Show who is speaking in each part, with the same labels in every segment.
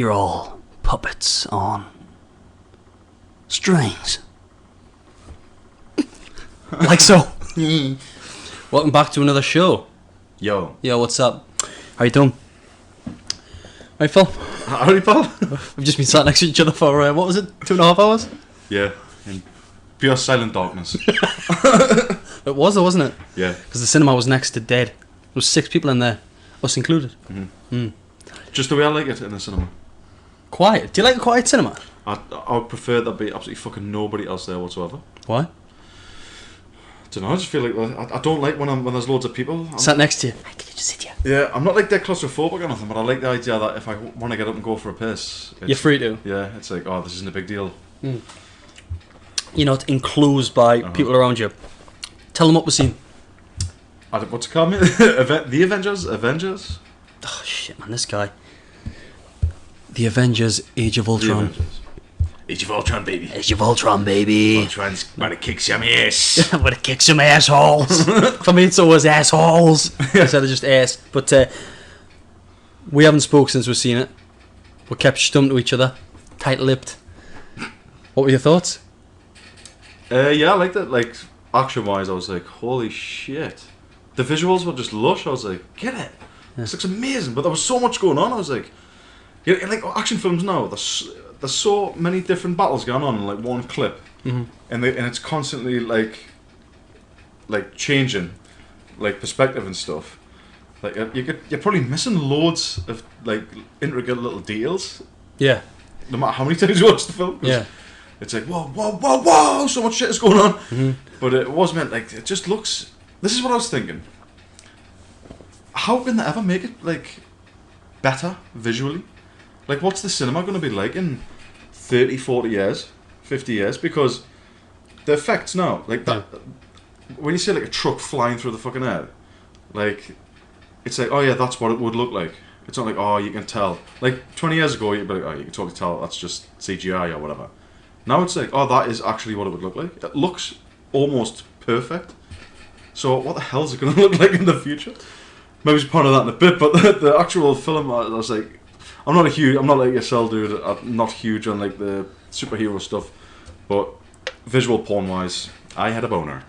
Speaker 1: You're all puppets on strings. Like so. Welcome back to another show.
Speaker 2: Yo,
Speaker 1: what's up? How you doing? Right, Phil?
Speaker 2: howdy, pal.
Speaker 1: We've just been sat next to each other for, what was it, 2.5 hours?
Speaker 2: Yeah, in pure silent darkness.
Speaker 1: It was, though, wasn't it?
Speaker 2: Yeah.
Speaker 1: Because the cinema was next to dead. There was 6 people in there, us included.
Speaker 2: Just the way I like it in the cinema.
Speaker 1: Quiet. Do you like a quiet cinema?
Speaker 2: I would prefer there be absolutely fucking nobody else there whatsoever.
Speaker 1: Why?
Speaker 2: I don't know, I just feel like I don't like when there's loads of people.
Speaker 1: Sat next to you. Hey, can you just sit here?
Speaker 2: Yeah, I'm not like that claustrophobic or nothing, but I like the idea that if I want to get up and go for a piss,
Speaker 1: You're free to.
Speaker 2: Yeah, it's like, oh, this isn't a big deal.
Speaker 1: You're not enclosed by people around you. Tell them what we've seen.
Speaker 2: What's it called? The Avengers?
Speaker 1: Oh, shit, man, this guy. The Avengers, Age of Ultron.
Speaker 2: Age of Ultron, baby.
Speaker 1: Age of Ultron, baby.
Speaker 2: Ultron's about to kick some ass.
Speaker 1: I'm gonna kick some assholes. For me, it's always assholes instead of just ass. But we haven't spoke since we've seen it. We kept stumped to each other, tight-lipped. What were your thoughts?
Speaker 2: Yeah, I liked it. Like, action-wise, I was like, holy shit. The visuals were just lush. I was like, get it.
Speaker 1: Yeah.
Speaker 2: This looks amazing. But there was so much going on. I was like, yeah, like action films now, there's so many different battles going on in like one clip, and it's constantly like changing, like perspective and stuff. Like you're probably missing loads of like intricate little details.
Speaker 1: Yeah.
Speaker 2: No matter how many times you watch the film.
Speaker 1: Yeah.
Speaker 2: It's like whoa, so much shit is going on. But it was meant like it just looks. This is what I was thinking. How can they ever make it like better visually? Like, what's the cinema going to be like in 30, 40 years, 50 years? Because the effects now, like that, when you see like a truck flying through the fucking air, like, it's like, oh yeah, that's what it would look like. It's not like, oh, you can tell. Like, 20 years ago, you'd be like, oh, you can totally tell that's just CGI or whatever. Now it's like, oh, that is actually what it would look like. It looks almost perfect. So what the hell is it going to look like in the future? Maybe it's part of that in a bit, but the actual film, I was like, I'm not like yourself, dude. I'm not huge on like the superhero stuff, but visual porn wise, I had a boner.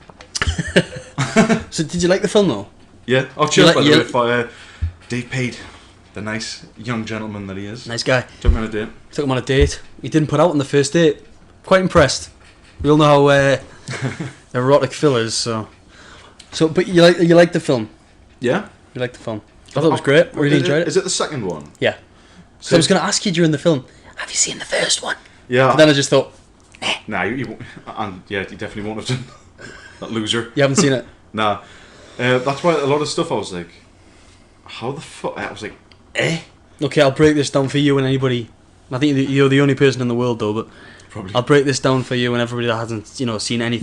Speaker 1: So did you like the film though?
Speaker 2: Yeah. Oh, cheers by the way for Dave Pate, the nice young gentleman that he is.
Speaker 1: Nice guy.
Speaker 2: Took me on a date.
Speaker 1: Took him on a date. He didn't put out on the first date. Quite impressed. We all know how erotic Phil is. So, but you like the film?
Speaker 2: Yeah.
Speaker 1: You liked the film? I thought it was great. I really enjoyed it.
Speaker 2: Is it the second one?
Speaker 1: Yeah. So I was going to ask you during the film, have you seen the first one?
Speaker 2: Yeah.
Speaker 1: But then I just thought,
Speaker 2: Nah, you won't. And yeah, you definitely won't have done. That loser.
Speaker 1: You haven't seen it?
Speaker 2: Nah. That's why a lot of stuff I was like, how the fuck? I was like,
Speaker 1: Okay, I'll break this down for you and anybody. I think you're the only person in the world though, but
Speaker 2: probably.
Speaker 1: I'll break this down for you and everybody that hasn't, seen any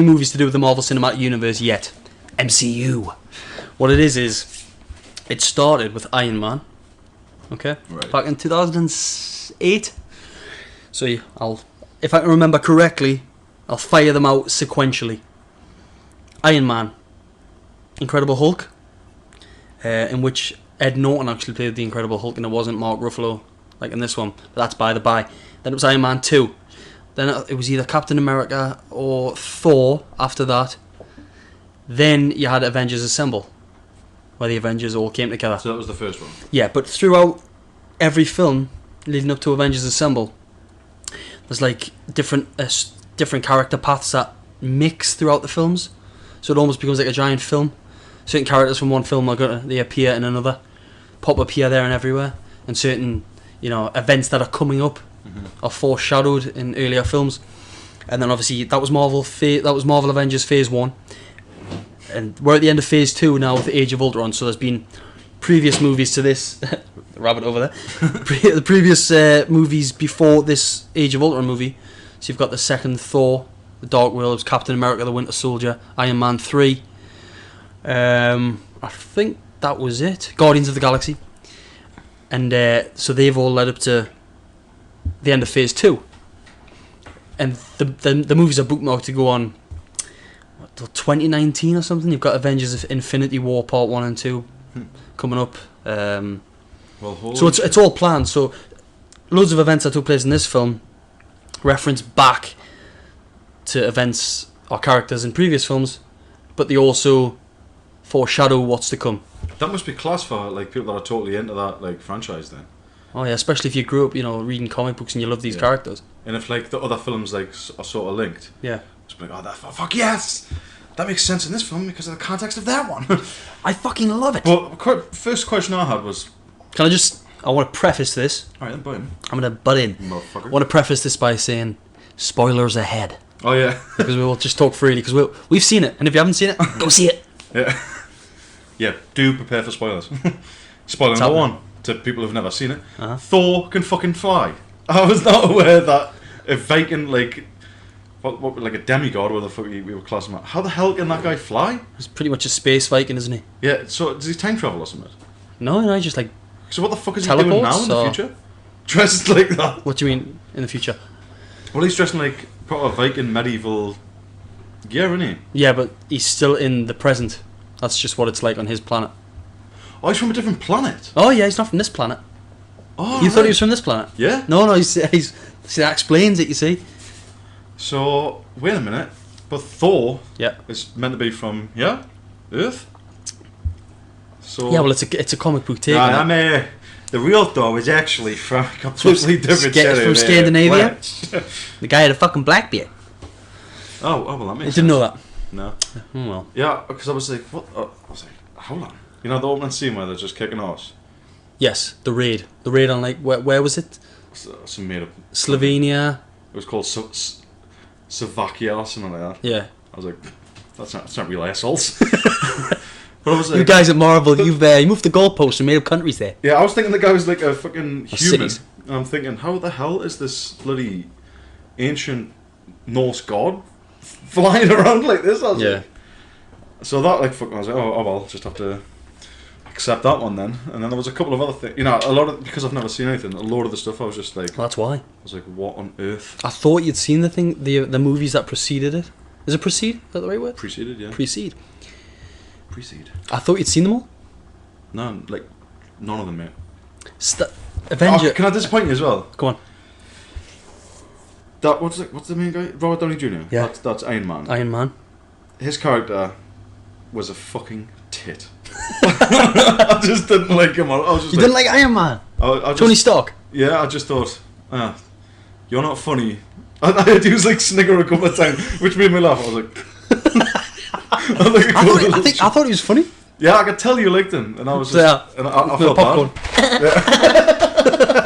Speaker 1: movies to do with the Marvel Cinematic Universe yet. MCU. What it is it started with Iron Man. Okay,
Speaker 2: right.
Speaker 1: Back in 2008. So if I can remember correctly, I'll fire them out sequentially. Iron Man, Incredible Hulk, in which Ed Norton actually played the Incredible Hulk, and it wasn't Mark Ruffalo like in this one. But that's by the by. Then it was Iron Man 2. Then it was either Captain America or Thor. After that, then you had Avengers Assemble, where the Avengers all came together.
Speaker 2: So that was the first one.
Speaker 1: Yeah, but throughout every film leading up to Avengers Assemble, there's like different character paths that mix throughout the films, so it almost becomes like a giant film. Certain characters from one film they appear in another, pop up here, there, and everywhere, and certain events that are coming up are foreshadowed in earlier films. And then obviously that was Marvel Avengers Phase 1. And we're at the end of Phase 2 now with Age of Ultron, so there's been previous movies to this. The rabbit over there. The previous movies before this Age of Ultron movie. So you've got the second Thor, The Dark World, Captain America, The Winter Soldier, Iron Man 3. I think that was it. Guardians of the Galaxy. And so they've all led up to the end of Phase 2. And the movies are bookmarked to go on till 2019 or something. You've got Avengers Infinity War Part 1 and 2 coming up.
Speaker 2: Well, holy
Speaker 1: So it's
Speaker 2: shit.
Speaker 1: it's all planned. So loads of events that took place in this film reference back to events or characters in previous films, but they also foreshadow what's to come.
Speaker 2: That must be class for like people that are totally into that like franchise then.
Speaker 1: Oh yeah, especially if you grew up, reading comic books and you love these characters.
Speaker 2: And if like the other films like are sort of linked,
Speaker 1: Yeah.
Speaker 2: it's like, oh, that fuck yes, that makes sense in this film because of the context of that one.
Speaker 1: I fucking love it.
Speaker 2: Well, first question I had was,
Speaker 1: I want to preface this.
Speaker 2: all right, then, boom,
Speaker 1: I'm going to butt in.
Speaker 2: motherfucker.
Speaker 1: I want to preface this by saying, spoilers ahead.
Speaker 2: Oh yeah,
Speaker 1: Because we will just talk freely, because we've seen it. And if you haven't seen it, go see it.
Speaker 2: yeah, yeah. Do prepare for spoilers. Spoiler number one to people who've never seen it: Thor can fucking fly. I was not aware that a Viking like like a demigod, where the fuck we were classing him at. How the hell can that guy fly?
Speaker 1: He's pretty much a space Viking, isn't he?
Speaker 2: Yeah. So does he time travel or something?
Speaker 1: No, he's just like...
Speaker 2: So what the fuck is he doing now in the
Speaker 1: Teleports,
Speaker 2: future? Dressed like that?
Speaker 1: What do you mean, in the future?
Speaker 2: Well, he's dressed in like proper Viking medieval gear, isn't he?
Speaker 1: Yeah, but he's still in the present. That's just what it's like on his planet.
Speaker 2: Oh, he's from a different planet.
Speaker 1: Oh yeah, he's not from this planet.
Speaker 2: Oh,
Speaker 1: You thought he was from this planet?
Speaker 2: Yeah.
Speaker 1: No, he's see, that explains it, you see.
Speaker 2: So wait a minute, but Thor
Speaker 1: Yeah.
Speaker 2: is meant to be from Earth. So
Speaker 1: Yeah, well, it's a comic book take.
Speaker 2: yeah,
Speaker 1: isn't it?
Speaker 2: the real Thor is actually from a completely different
Speaker 1: It's from Scandinavia.
Speaker 2: planet.
Speaker 1: The guy had a fucking black beard.
Speaker 2: Oh, well, that
Speaker 1: I
Speaker 2: makes
Speaker 1: didn't
Speaker 2: sense.
Speaker 1: know that.
Speaker 2: No.
Speaker 1: Oh well.
Speaker 2: Yeah, because I was like, what? I was like, hold on. You know the opening scene where they're just kicking ass.
Speaker 1: Yes, the raid. The raid on like where was it?
Speaker 2: Some made up.
Speaker 1: Slovenia.
Speaker 2: It was called Slovakia or something like that.
Speaker 1: Yeah.
Speaker 2: I was like, that's not real assholes. But I was like,
Speaker 1: You guys at Marvel, you moved the goalposts and made up countries there.
Speaker 2: yeah, I was thinking the guy was like a fucking
Speaker 1: Or
Speaker 2: human.
Speaker 1: cities.
Speaker 2: And I'm thinking, how the hell is this bloody ancient Norse god flying around like this? I was like, so that like fucking, I was like, oh well, just have to accept that one then. And then there was a couple of other things, a lot of, because I've never seen anything, a lot of the stuff I was just like,
Speaker 1: Well, that's why.
Speaker 2: I was like, what on earth?
Speaker 1: I thought you'd seen the movies that preceded it. Is it precede? Is that the right word?
Speaker 2: Preceded, yeah.
Speaker 1: Precede.
Speaker 2: Precede.
Speaker 1: I thought you'd seen them all.
Speaker 2: No, like none of them, mate.
Speaker 1: Avenger.
Speaker 2: Oh, can I disappoint you as well?
Speaker 1: Come on.
Speaker 2: That what's the main guy? Robert Downey Jr.
Speaker 1: Yeah.
Speaker 2: That's Iron Man.
Speaker 1: Iron Man.
Speaker 2: His character was a fucking tit. I just didn't like him. I was just
Speaker 1: You didn't like Iron Man?
Speaker 2: I just,
Speaker 1: Tony Stark.
Speaker 2: Yeah, I just thought, you're not funny. I he was like snigger a couple of times, which made me laugh. I was like,
Speaker 1: I thought he was funny.
Speaker 2: yeah, I could tell you liked him, and I was just,
Speaker 1: Yeah.
Speaker 2: and I
Speaker 1: With
Speaker 2: felt
Speaker 1: popcorn.
Speaker 2: bad.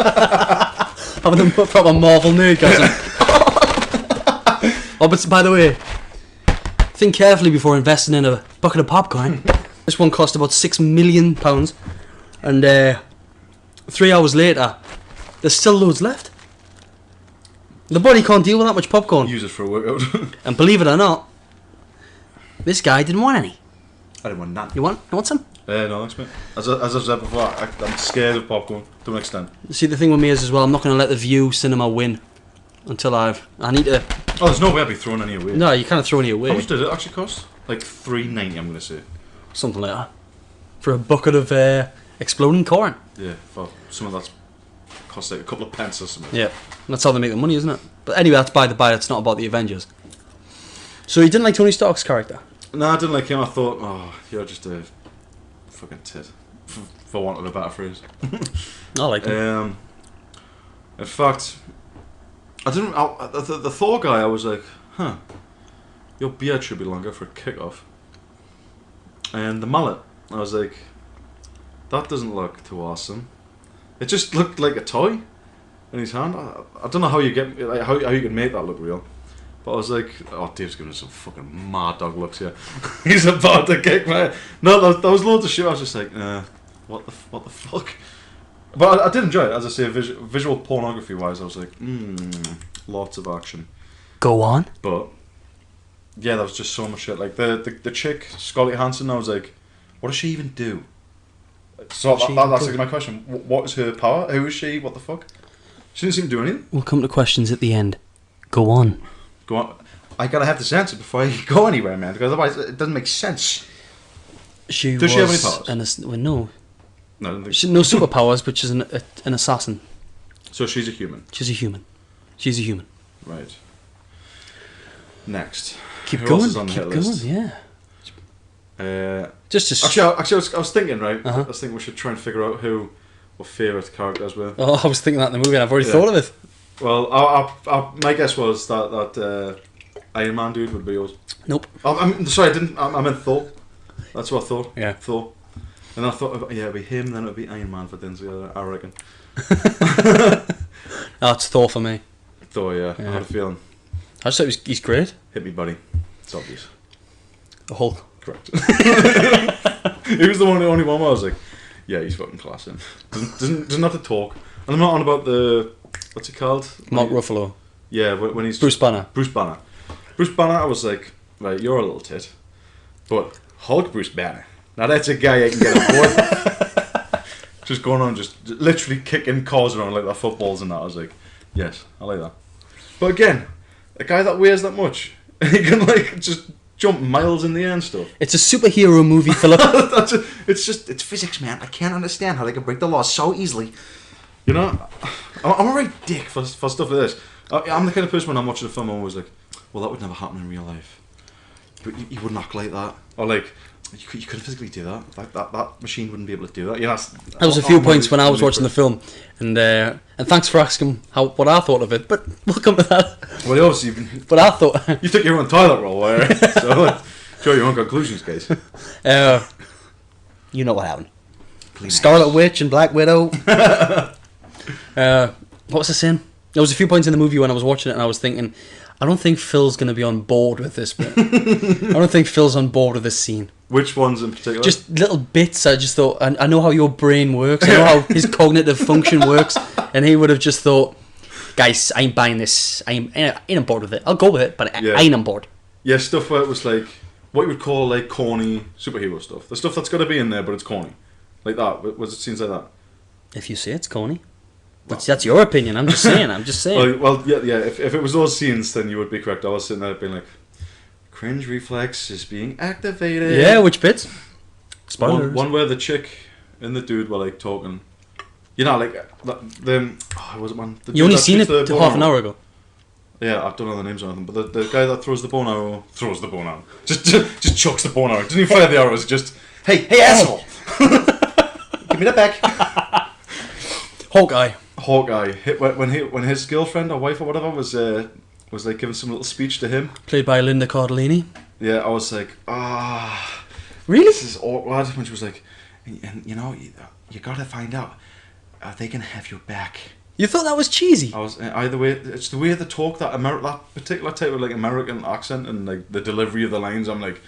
Speaker 1: Having them proper Marvel nerdgasm. Oh, but by the way, think carefully before investing in a bucket of popcorn. This one cost about £6 million, and 3 hours later, there's still loads left. The body can't deal with that much popcorn.
Speaker 2: Use it for a workout.
Speaker 1: And believe it or not, this guy didn't want any.
Speaker 2: I didn't want none.
Speaker 1: You want some?
Speaker 2: No, thanks, mate. As I've said before, I'm scared of popcorn to an extent.
Speaker 1: See, the thing with me is as well, I'm not going to let the View cinema win until I need to...
Speaker 2: Oh, there's no way I'd be throwing any away.
Speaker 1: No, you kind of throw any away.
Speaker 2: How much did it actually cost? Like $3.90, I'm going to say.
Speaker 1: Something like that. For a bucket of exploding corn.
Speaker 2: Yeah, for some of that's cost like a couple of pence or something.
Speaker 1: Yeah, that's how they make the money, isn't it? But anyway, that's by the by, it's not about the Avengers. So you didn't like Tony Stark's character?
Speaker 2: No, I didn't like him. I thought, oh, you're just a fucking tit, for want of a better phrase.
Speaker 1: I like him.
Speaker 2: In fact, I didn't. The Thor guy, I was like, your beard should be longer for a kick-off. And the mullet, I was like, that doesn't look too awesome. It just looked like a toy in his hand. I don't know how you get like, how you can make that look real. But I was like, oh, Dave's giving us some fucking mad dog looks here. He's about to kick my... No, there was loads of shit. I was just like, what the fuck? But I did enjoy it. As I say, visual pornography wise, I was like, lots of action.
Speaker 1: Go on.
Speaker 2: But yeah, there was just so much shit. Like the chick, Scarlett Johansson, I was like, what does she even do? So that's actually my question. What is her power? Who is she? What the fuck? She didn't seem to do anything.
Speaker 1: We'll come to questions at the end. Go on.
Speaker 2: Go on. I gotta have this answer before I go anywhere, man, because otherwise it doesn't make sense.
Speaker 1: Does
Speaker 2: she have any powers?
Speaker 1: Well, no.
Speaker 2: No, I don't think
Speaker 1: She's no superpowers, but she's an assassin.
Speaker 2: so. She's a human.
Speaker 1: She's a human. She's a human.
Speaker 2: Right. Next.
Speaker 1: Keep
Speaker 2: Who
Speaker 1: going.
Speaker 2: else is on the
Speaker 1: Keep
Speaker 2: hit
Speaker 1: going.
Speaker 2: list?
Speaker 1: Yeah.
Speaker 2: Actually, I was thinking, right?
Speaker 1: Uh-huh.
Speaker 2: I was thinking we should try and figure out who our favourite characters were.
Speaker 1: Oh, I was thinking that in the movie, and I've already thought of it.
Speaker 2: Well, my guess was that Iron Man dude would be yours.
Speaker 1: Nope.
Speaker 2: I'm sorry, I didn't. I meant Thor. That's what I thought.
Speaker 1: Yeah.
Speaker 2: Thor. And I thought, yeah, it'd be him, then it'd be Iron Man for Denzel, I reckon.
Speaker 1: No, it's Thor for me.
Speaker 2: Thor, yeah. I had a feeling.
Speaker 1: I just thought he's great.
Speaker 2: Hit me, buddy. It's obvious.
Speaker 1: The Hulk.
Speaker 2: Correct. He was the only one where I was like, yeah, he's fucking class. Him. Doesn't have to talk. And I'm not on about the, what's he called?
Speaker 1: Mark Ruffalo.
Speaker 2: Yeah, when he's...
Speaker 1: Bruce Banner.
Speaker 2: Bruce Banner. Bruce Banner, I was like, right, you're a little tit. But Hulk Bruce Banner. Now that's a guy I can get on board. Just going on, just literally kicking cars around like the footballs and that. I was like, yes, I like that. But again, a guy that weighs that much, he can like just jump miles in the air and stuff.
Speaker 1: It's a superhero movie, Philip.
Speaker 2: It's physics, man. I can't understand how they can break the law so easily. You know, I'm a right dick for stuff like this. I'm the kind of person when I'm watching a film, I'm always like, well, that would never happen in real life. You wouldn't act like that. Or like, you couldn't physically do that. That machine wouldn't be able to do that. You know,
Speaker 1: There was a few points when I was watching the film, and thanks for asking what I thought of it. But we'll come to that.
Speaker 2: Well, obviously,
Speaker 1: But I thought
Speaker 2: you took your own toilet roll, so like, draw your own conclusions, guys.
Speaker 1: you know what happened.
Speaker 2: Please.
Speaker 1: Scarlet Witch and Black Widow. What was I saying? There was a few points in the movie when I was watching it, and I was thinking, I don't think Phil's going to be on board with this bit. I don't think Phil's on board with this scene.
Speaker 2: Which ones in particular?
Speaker 1: Just little bits. I just thought, I know how your brain works. I know how his cognitive function works, and he would have just thought, guys, I ain't buying this. I ain't on board with it. I'll go with it, but I ain't on board.
Speaker 2: Yeah, stuff where it was like what you would call like corny superhero stuff. The stuff that's got to be in there, but it's corny, like that. Was it scenes like that?
Speaker 1: If you say it's corny, that's your opinion. I'm just saying.
Speaker 2: Well, yeah. If it was those scenes, then you would be correct. I was sitting there being like, cringe reflex is being activated.
Speaker 1: Yeah, which bits? Spoilers.
Speaker 2: One where the chick and the dude were like talking. You know, like was it one?
Speaker 1: You only seen it half an hour ago.
Speaker 2: Yeah, I don't know the names or anything, but the guy that throws the bone arrow, just chucks the bone arrow. Doesn't even fire the arrows. Just hey asshole, give me that back. Hawkeye hit when his girlfriend or wife or whatever was like giving some little speech to him.
Speaker 1: Played by Linda Cardellini.
Speaker 2: Yeah, I was like,
Speaker 1: really?
Speaker 2: This is awkward. When she was like, and you know, you gotta find out, are they gonna have your back?
Speaker 1: You thought that was cheesy?
Speaker 2: I was either way. It's the way they talk, that particular type of like American accent and like the delivery of the lines. I'm like,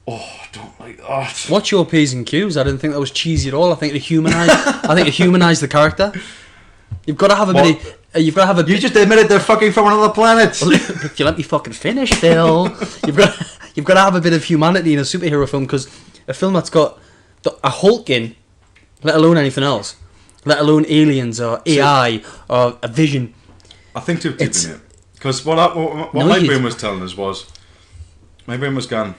Speaker 2: oh, I don't like that.
Speaker 1: What's your P's and Q's? I didn't think that was cheesy at all. I think it humanised the character. You've got to have a bit. You've got to have a.
Speaker 2: You just admitted they're fucking from another planet.
Speaker 1: If you let me fucking finish, Phil. You've got to have a bit of humanity in a superhero film, because a film that's got a Hulk in, let alone anything else, let alone aliens or AI or a Vision.
Speaker 2: I think too deep in it, because what my brain was telling us was, my brain was gone,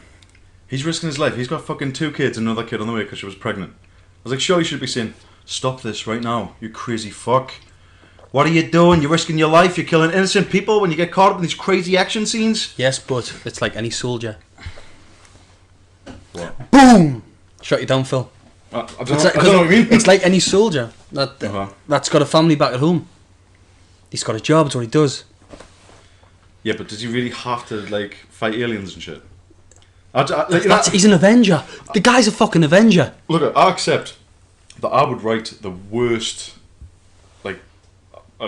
Speaker 2: he's risking his life. He's got fucking 2 kids and another kid on the way because she was pregnant. I was like, sure, you should be saying, stop this right now, you crazy fuck. What are you doing? You're risking your life. You're killing innocent people when you get caught up in these crazy action scenes.
Speaker 1: Yes, but it's like any soldier.
Speaker 2: What?
Speaker 1: Boom! Shut you down, Phil.
Speaker 2: I don't know what you mean.
Speaker 1: It's like any soldier that's got a family back at home. He's got a job. It's what he does.
Speaker 2: Yeah, but does he really have to like fight aliens and shit?
Speaker 1: He's an Avenger. The guy's a fucking Avenger.
Speaker 2: Look, I accept that I would write the worst, like,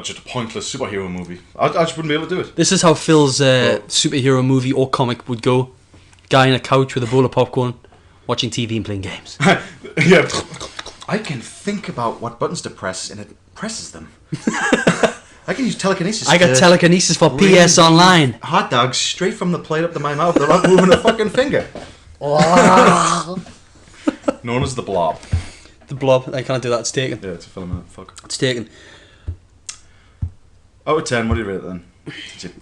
Speaker 2: just a pointless superhero movie. I just wouldn't be able to do it.
Speaker 1: This is how Phil's superhero movie or comic would go. Guy on a couch with a bowl of popcorn, watching TV and playing games.
Speaker 2: Yeah. I can think about what buttons to press, and it presses them. I can use telekinesis.
Speaker 1: I got telekinesis for PS Online.
Speaker 2: Hot dogs straight from the plate up to my mouth without moving a fucking finger. Known as the Blob.
Speaker 1: The Blob. I can't do that. It's taken.
Speaker 2: Yeah, it's a film. Fuck.
Speaker 1: It's taken.
Speaker 2: Out of 10, what do you rate it then?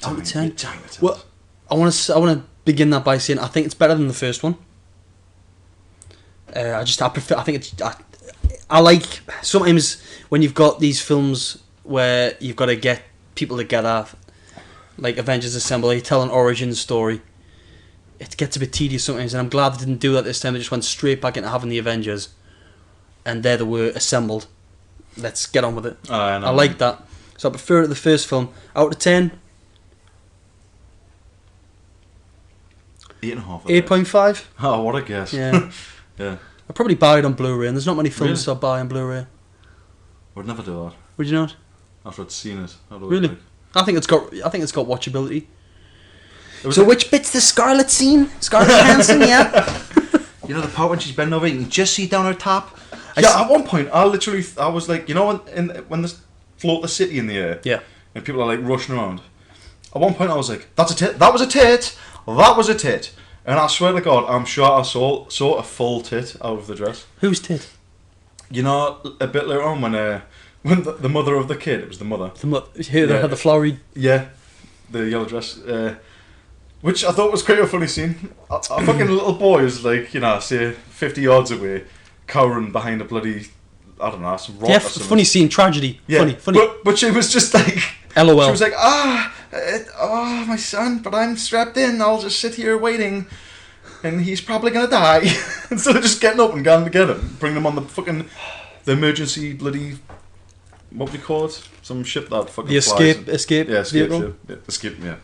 Speaker 1: Out of 10. Well, I want to begin that by saying I think it's better than the first one. I think I like sometimes when you've got these films where you've got to get people together, like Avengers Assemble, you tell an origin story. It gets a bit tedious sometimes, and I'm glad they didn't do that this time. They just went straight back into having the Avengers, and there they were assembled. Let's get on with it. I like that. So I prefer it to the first film. Out of 10,
Speaker 2: 8.5.
Speaker 1: 8.5.
Speaker 2: Oh, what a guess.
Speaker 1: Yeah.
Speaker 2: Yeah.
Speaker 1: I probably buy it on Blu-ray, and there's not many films
Speaker 2: Really?
Speaker 1: I buy on Blu-ray.
Speaker 2: Would never do that.
Speaker 1: Would you not?
Speaker 2: After I'd seen it.
Speaker 1: Really? I think it's got watchability. So which bit's the Scarlet scene? Scarlett Johansson, yeah.
Speaker 2: You know the part when she's bending over, you can just see down her top. At one point, I was like, you know, when they float the city in the air,
Speaker 1: Yeah.
Speaker 2: and people are like rushing around. At one point, I was like, "That's a tit. That was a tit. That was a tit." And I swear to God, I'm sure I saw a full tit out of the dress.
Speaker 1: Who's tit?
Speaker 2: You know, a bit later on when the mother of the kid, it was the mother.
Speaker 1: Here they had the flowery.
Speaker 2: Yeah, the yellow dress. Which I thought was quite a funny scene. A fucking little boy is like, you know, say 50 yards away, cowering behind a bloody, I don't know, some rock or something.
Speaker 1: Funny scene, tragedy.
Speaker 2: Yeah,
Speaker 1: Funny.
Speaker 2: But she was just like,
Speaker 1: LOL.
Speaker 2: She was like, my son, but I'm strapped in. I'll just sit here waiting, and he's probably gonna die. Instead of just getting up and going to get him, bring them on the emergency bloody, what do you call it? Some ship that fucking
Speaker 1: the escape
Speaker 2: vehicle.
Speaker 1: vehicle.
Speaker 2: Yeah, escape. Yeah.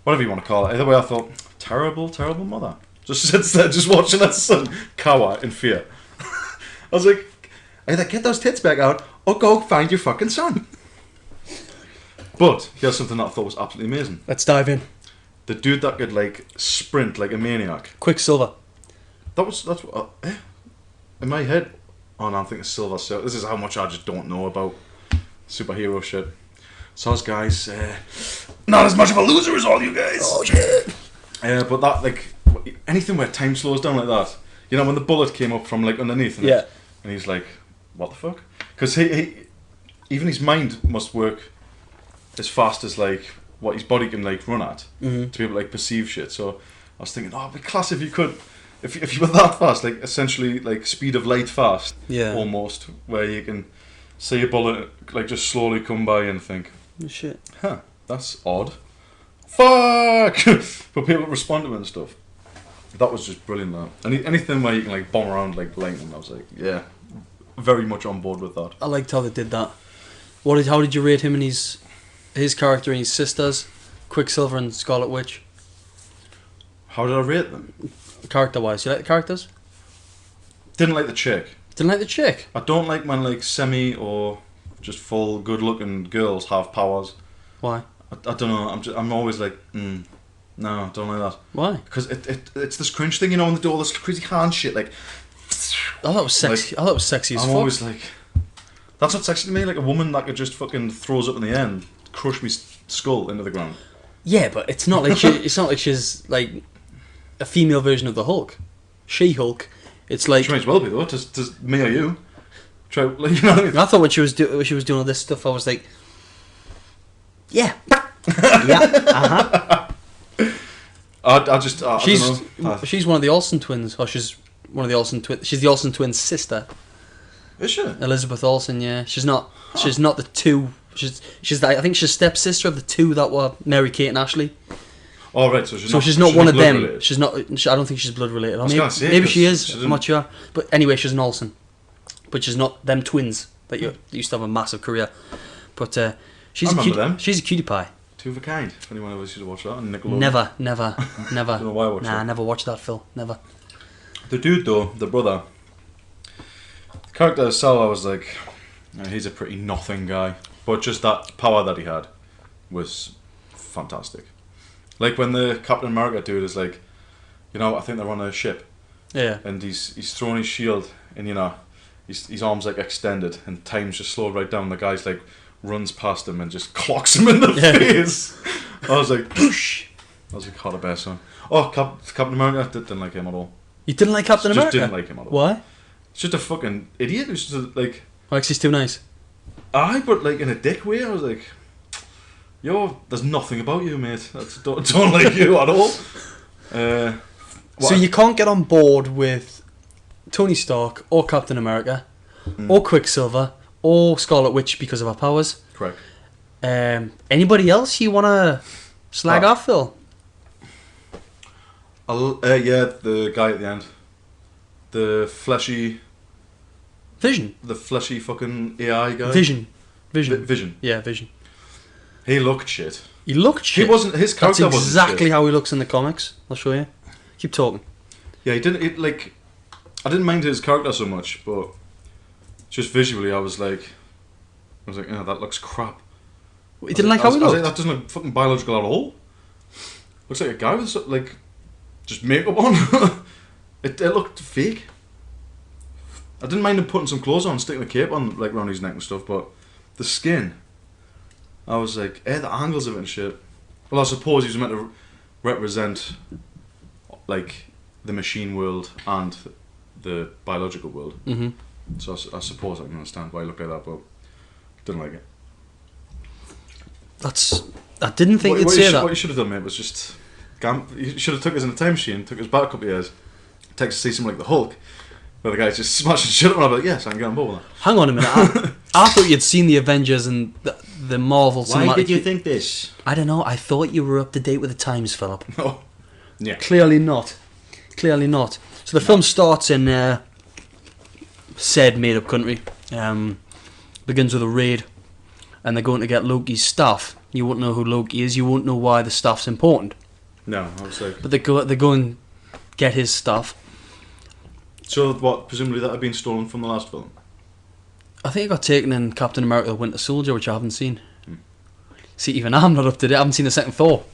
Speaker 2: Whatever you want to call it. Either way, I thought, terrible, terrible mother. Just sits there, just watching her son cower in fear. I was like, either get those tits back out, or go find your fucking son. But here's something that I thought was absolutely amazing.
Speaker 1: Let's dive in.
Speaker 2: The dude that could like sprint like a maniac.
Speaker 1: Quicksilver.
Speaker 2: That's what in my head. Oh no, I'm thinking Silver. So this is how much I just don't know about superhero shit. So us guys, not as much of a loser as all you guys.
Speaker 1: Oh shit.
Speaker 2: But that like anything where time slows down like that. You know when the bullet came up from like underneath. And and he's like, what the fuck? Because he even his mind must work as fast as like what his body can like run at to be able to like perceive shit. So I was thinking, it'd be class if you could, if you were that fast, like essentially like speed of light fast, almost, where you can see a bullet like just slowly come by and think,
Speaker 1: shit,
Speaker 2: that's odd. Fuck! But people respond to it and stuff. That was just brilliant. That anything where you can like bomb around like lightning, I was like, yeah, very much on board with that.
Speaker 1: I liked how they did that. How did you rate him and his character and his sisters, Quicksilver and Scarlet Witch?
Speaker 2: How did I rate them?
Speaker 1: Character wise, you like the characters?
Speaker 2: Didn't like the chick.
Speaker 1: Didn't like the chick?
Speaker 2: I don't like when like semi or just full good looking girls have powers.
Speaker 1: Why?
Speaker 2: I don't know. I'm always like, no, I don't like that.
Speaker 1: Why?
Speaker 2: Because it's this cringe thing, you know, when they do all this crazy hand shit, like.
Speaker 1: I thought it was sexy. I thought it was sexy as fuck.
Speaker 2: I'm always like, that's not sexy to me. Like a woman that could just fucking throws up in the end, crush me skull into the ground.
Speaker 1: Yeah, but it's not like it's not like she's like a female version of the Hulk. She-Hulk. It's like
Speaker 2: she might as well be though. Does me or you? Try, like, you know what I mean?
Speaker 1: I thought when she was doing all this stuff, I was like, yeah, yeah,
Speaker 2: I just
Speaker 1: she's one of the Olsen twins, or she's one of the Olsen twins. She's the Olsen twins' sister.
Speaker 2: Is she?
Speaker 1: Elizabeth Olsen, yeah. She's not the two. I think she's stepsister of the two that were Mary Kate and Ashley.
Speaker 2: Oh right, so
Speaker 1: she's not one of them.
Speaker 2: Related.
Speaker 1: She's not. I don't think she's blood related.
Speaker 2: Maybe
Speaker 1: she is. I'm not sure. But anyway, she's an Olsen, but she's not them twins that used to have a massive career. But she's a cutie pie.
Speaker 2: Two of a kind. If anyone ever used to watch that on Nickelodeon.
Speaker 1: Never.
Speaker 2: Don't know why I watched that.
Speaker 1: Nah, never watched that, Phil. Never.
Speaker 2: The dude though, the brother, the character itself, I was like, he's a pretty nothing guy. But just that power that he had was fantastic. Like when the Captain America dude is like, you know, I think they're on a ship.
Speaker 1: Yeah.
Speaker 2: And he's throwing his shield, and you know, his arms like extended, and time's just slowed right down. The guy's like runs past him and just clocks him in the face. I was like, Poosh! I was like, hot a bear son. Oh, Captain America didn't like him at all.
Speaker 1: You didn't like Captain America?
Speaker 2: Just didn't like him at all.
Speaker 1: Why?
Speaker 2: It's just a fucking idiot. It's just like.
Speaker 1: Like he's too nice.
Speaker 2: Aye, but like in a dick way. I was like, there's nothing about you, mate. Don't like you at all.
Speaker 1: So you can't get on board with Tony Stark or Captain America, or Quicksilver, or Scarlet Witch because of her powers.
Speaker 2: Correct.
Speaker 1: Anybody else you want to slag off, Phil?
Speaker 2: Yeah, the guy at the end. The fleshy fucking AI guy.
Speaker 1: Vision.
Speaker 2: Vision.
Speaker 1: Yeah, Vision.
Speaker 2: He looked shit.
Speaker 1: He looked shit.
Speaker 2: He wasn't. His character
Speaker 1: That's
Speaker 2: wasn't
Speaker 1: exactly
Speaker 2: shit.
Speaker 1: how he looks in the comics. I'll show you. Keep talking.
Speaker 2: Yeah, he didn't. I didn't mind his character so much, but just visually, I was like, yeah, that looks crap.
Speaker 1: You didn't like how he
Speaker 2: I was
Speaker 1: looked?
Speaker 2: like, that doesn't look fucking biological at all. Looks like a guy with like just makeup on. It looked fake. I didn't mind him putting some clothes on, sticking a cape on like around his neck and stuff, but the skin, I was like, the angles of it and shit. Well, I suppose he was meant to represent like the machine world and the biological world.
Speaker 1: Mm-hmm.
Speaker 2: So I suppose I can understand why he looked like that, but didn't like it.
Speaker 1: I didn't think you'd say that.
Speaker 2: What you should have done, mate, was just you should have took us in a time machine, took us back a couple of years, take us to see something like the Hulk, where the guy's just smashing shit up, and I'm like, yes, I can get on board with that.
Speaker 1: Hang on a minute. I thought you'd seen the Avengers and the Marvel cinematic.
Speaker 2: Why did you think this?
Speaker 1: I don't know. I thought you were up to date with the times, Philip.
Speaker 2: No. Yeah.
Speaker 1: Clearly not. So the film starts in said made-up country. Begins with a raid, and they're going to get Loki's staff. You won't know who Loki is. You won't know why the staff's important.
Speaker 2: No, I was like.
Speaker 1: But they go and get his stuff.
Speaker 2: So what? Presumably that had been stolen from the last film.
Speaker 1: I think it got taken in Captain America: The Winter Soldier, which I haven't seen. See, even I'm not up to date. I haven't seen the second Thor.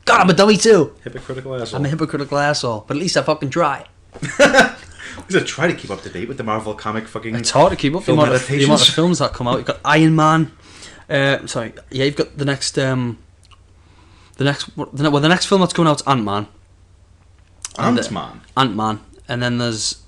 Speaker 1: God, I'm a dummy too.
Speaker 2: Hypocritical asshole.
Speaker 1: I'm a hypocritical asshole, but at least I fucking try.
Speaker 2: Because I try to keep up to date with the Marvel comic fucking.
Speaker 1: It's hard to keep up the amount of films that come out. You've got Iron Man. You've got the next film that's coming out is Ant-Man. Ant-Man, and then there's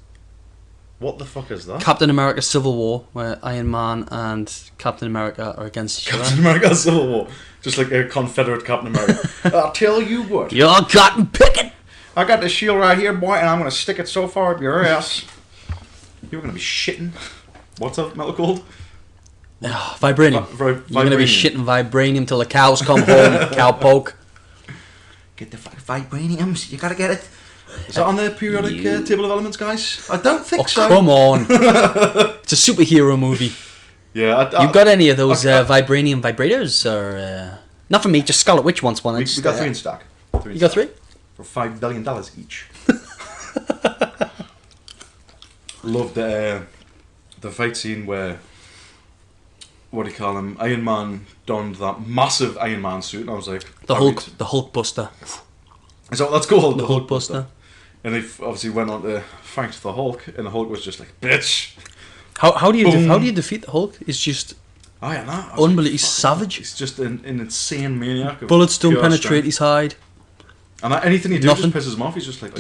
Speaker 2: what the fuck is that?
Speaker 1: Captain America: Civil War, where Iron Man and Captain America are against each other.
Speaker 2: Captain America: Civil War, just like a Confederate Captain America. I'll tell you what.
Speaker 1: You're cotton picking.
Speaker 2: I got this shield right here, boy, and I'm gonna stick it so far up your ass. You're gonna be shitting. What's that metal called?
Speaker 1: Vibranium. You're gonna be shitting vibranium till the cows come home. Cowpoke. Get the vibraniums. You gotta get it.
Speaker 2: Is that on the periodic table of elements, guys? I don't think so.
Speaker 1: Come on. It's a superhero movie.
Speaker 2: Yeah.
Speaker 1: You got any of those vibranium vibrators, or not for me? Just Scarlet Witch wants one.
Speaker 2: We got 3 in stock.
Speaker 1: You got 3?
Speaker 2: For $5 billion each. Loved the fight scene where, what do you call him? Iron Man donned that massive Iron Man suit, and I was like,
Speaker 1: the Hulk Buster.
Speaker 2: Is that what that's called?
Speaker 1: The Hulk Buster.
Speaker 2: And they obviously went on to fight the Hulk, and the Hulk was just like, bitch.
Speaker 1: How do you defeat the Hulk? He's just unbelievable. He's savage.
Speaker 2: He's just an insane maniac.
Speaker 1: Bullets don't penetrate his hide.
Speaker 2: And anything he does just pisses him off. He's just like,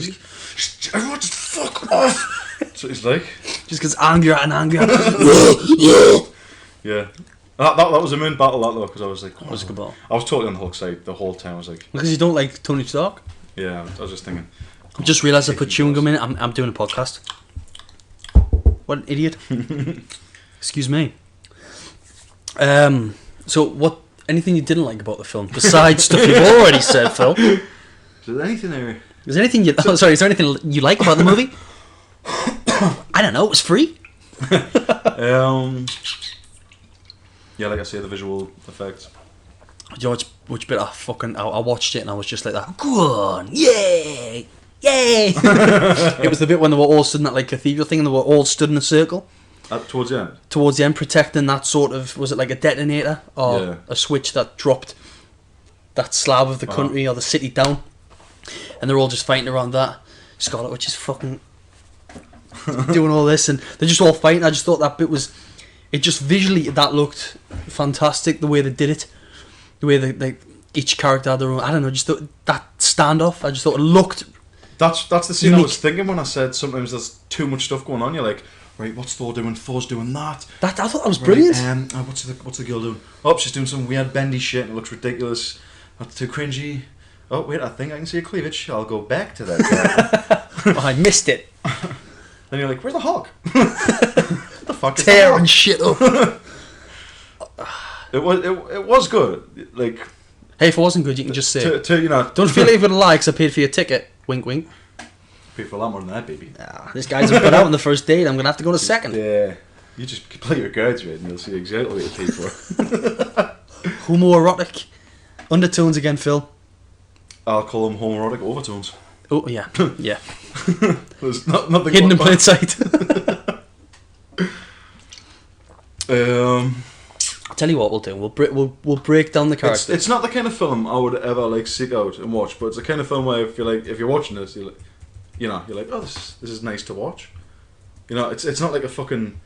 Speaker 2: everyone just fuck off. That's what he's like.
Speaker 1: Just gets angrier and angrier.
Speaker 2: Yeah. That was a main battle, that though, because I was like,
Speaker 1: That was a good battle.
Speaker 2: I was totally on the Hulk side the whole time. I was like,
Speaker 1: because you don't like Tony Stark?
Speaker 2: Yeah, I was just thinking.
Speaker 1: I just realised I put chewing gum in it. I'm doing a podcast. What an idiot. Excuse me. So what? Anything you didn't like about the film besides stuff you've already said, Phil?
Speaker 2: Is there anything there?
Speaker 1: Is there anything is there anything you like about the movie? I don't know. It was free.
Speaker 2: Yeah, like I say, the visual effects.
Speaker 1: You know which bit I watched it and I was just like that. Go on, yay, yay! It was the bit when they were all stood in that like cathedral thing and they were all stood in a circle.
Speaker 2: Towards the end.
Speaker 1: Towards the end, protecting that sort of, was it like a detonator or a switch that dropped that slab of the country or the city down, and they're all just fighting around that. Scarlet Witch is fucking doing all this and they're just all fighting. I just thought that bit was, it just visually that looked fantastic, the way they did it, the way they each character had their own, I don't know, just thought that standoff, I just thought it looked
Speaker 2: that's the scene
Speaker 1: unique.
Speaker 2: I was thinking when I said sometimes there's too much stuff going on. You're like, right, what's Thor doing? Thor's doing that.
Speaker 1: I thought that was brilliant.
Speaker 2: Right, what's the girl doing? Oh, she's doing some weird bendy shit and it looks ridiculous. That's too cringy. Oh wait, I think I can see a cleavage. I'll go back to that.
Speaker 1: Oh, I missed it.
Speaker 2: Then you're like, where's the Hulk?
Speaker 1: The
Speaker 2: the fuck is
Speaker 1: tearing shit up.
Speaker 2: It was good. Like,
Speaker 1: hey, if it wasn't good, you can just say.
Speaker 2: you know,
Speaker 1: Don't feel like you've got a lie because I paid for your ticket. Wink, wink.
Speaker 2: pay for a lot more than that, baby.
Speaker 1: This guy's been out on the first date. I'm gonna have to go to second.
Speaker 2: Yeah, you just play your cards right, and you'll see exactly what you pay for.
Speaker 1: Homoerotic undertones again, Phil.
Speaker 2: I'll call them homoerotic overtones.
Speaker 1: Oh yeah, yeah.
Speaker 2: There's nothing
Speaker 1: Hidden in plain sight. I'll tell you what we'll do. We'll break down the characters.
Speaker 2: It's not the kind of film I would ever like seek out and watch, but it's the kind of film where if you're watching this, you're like, oh, this is nice to watch. You know, it's not like a fucking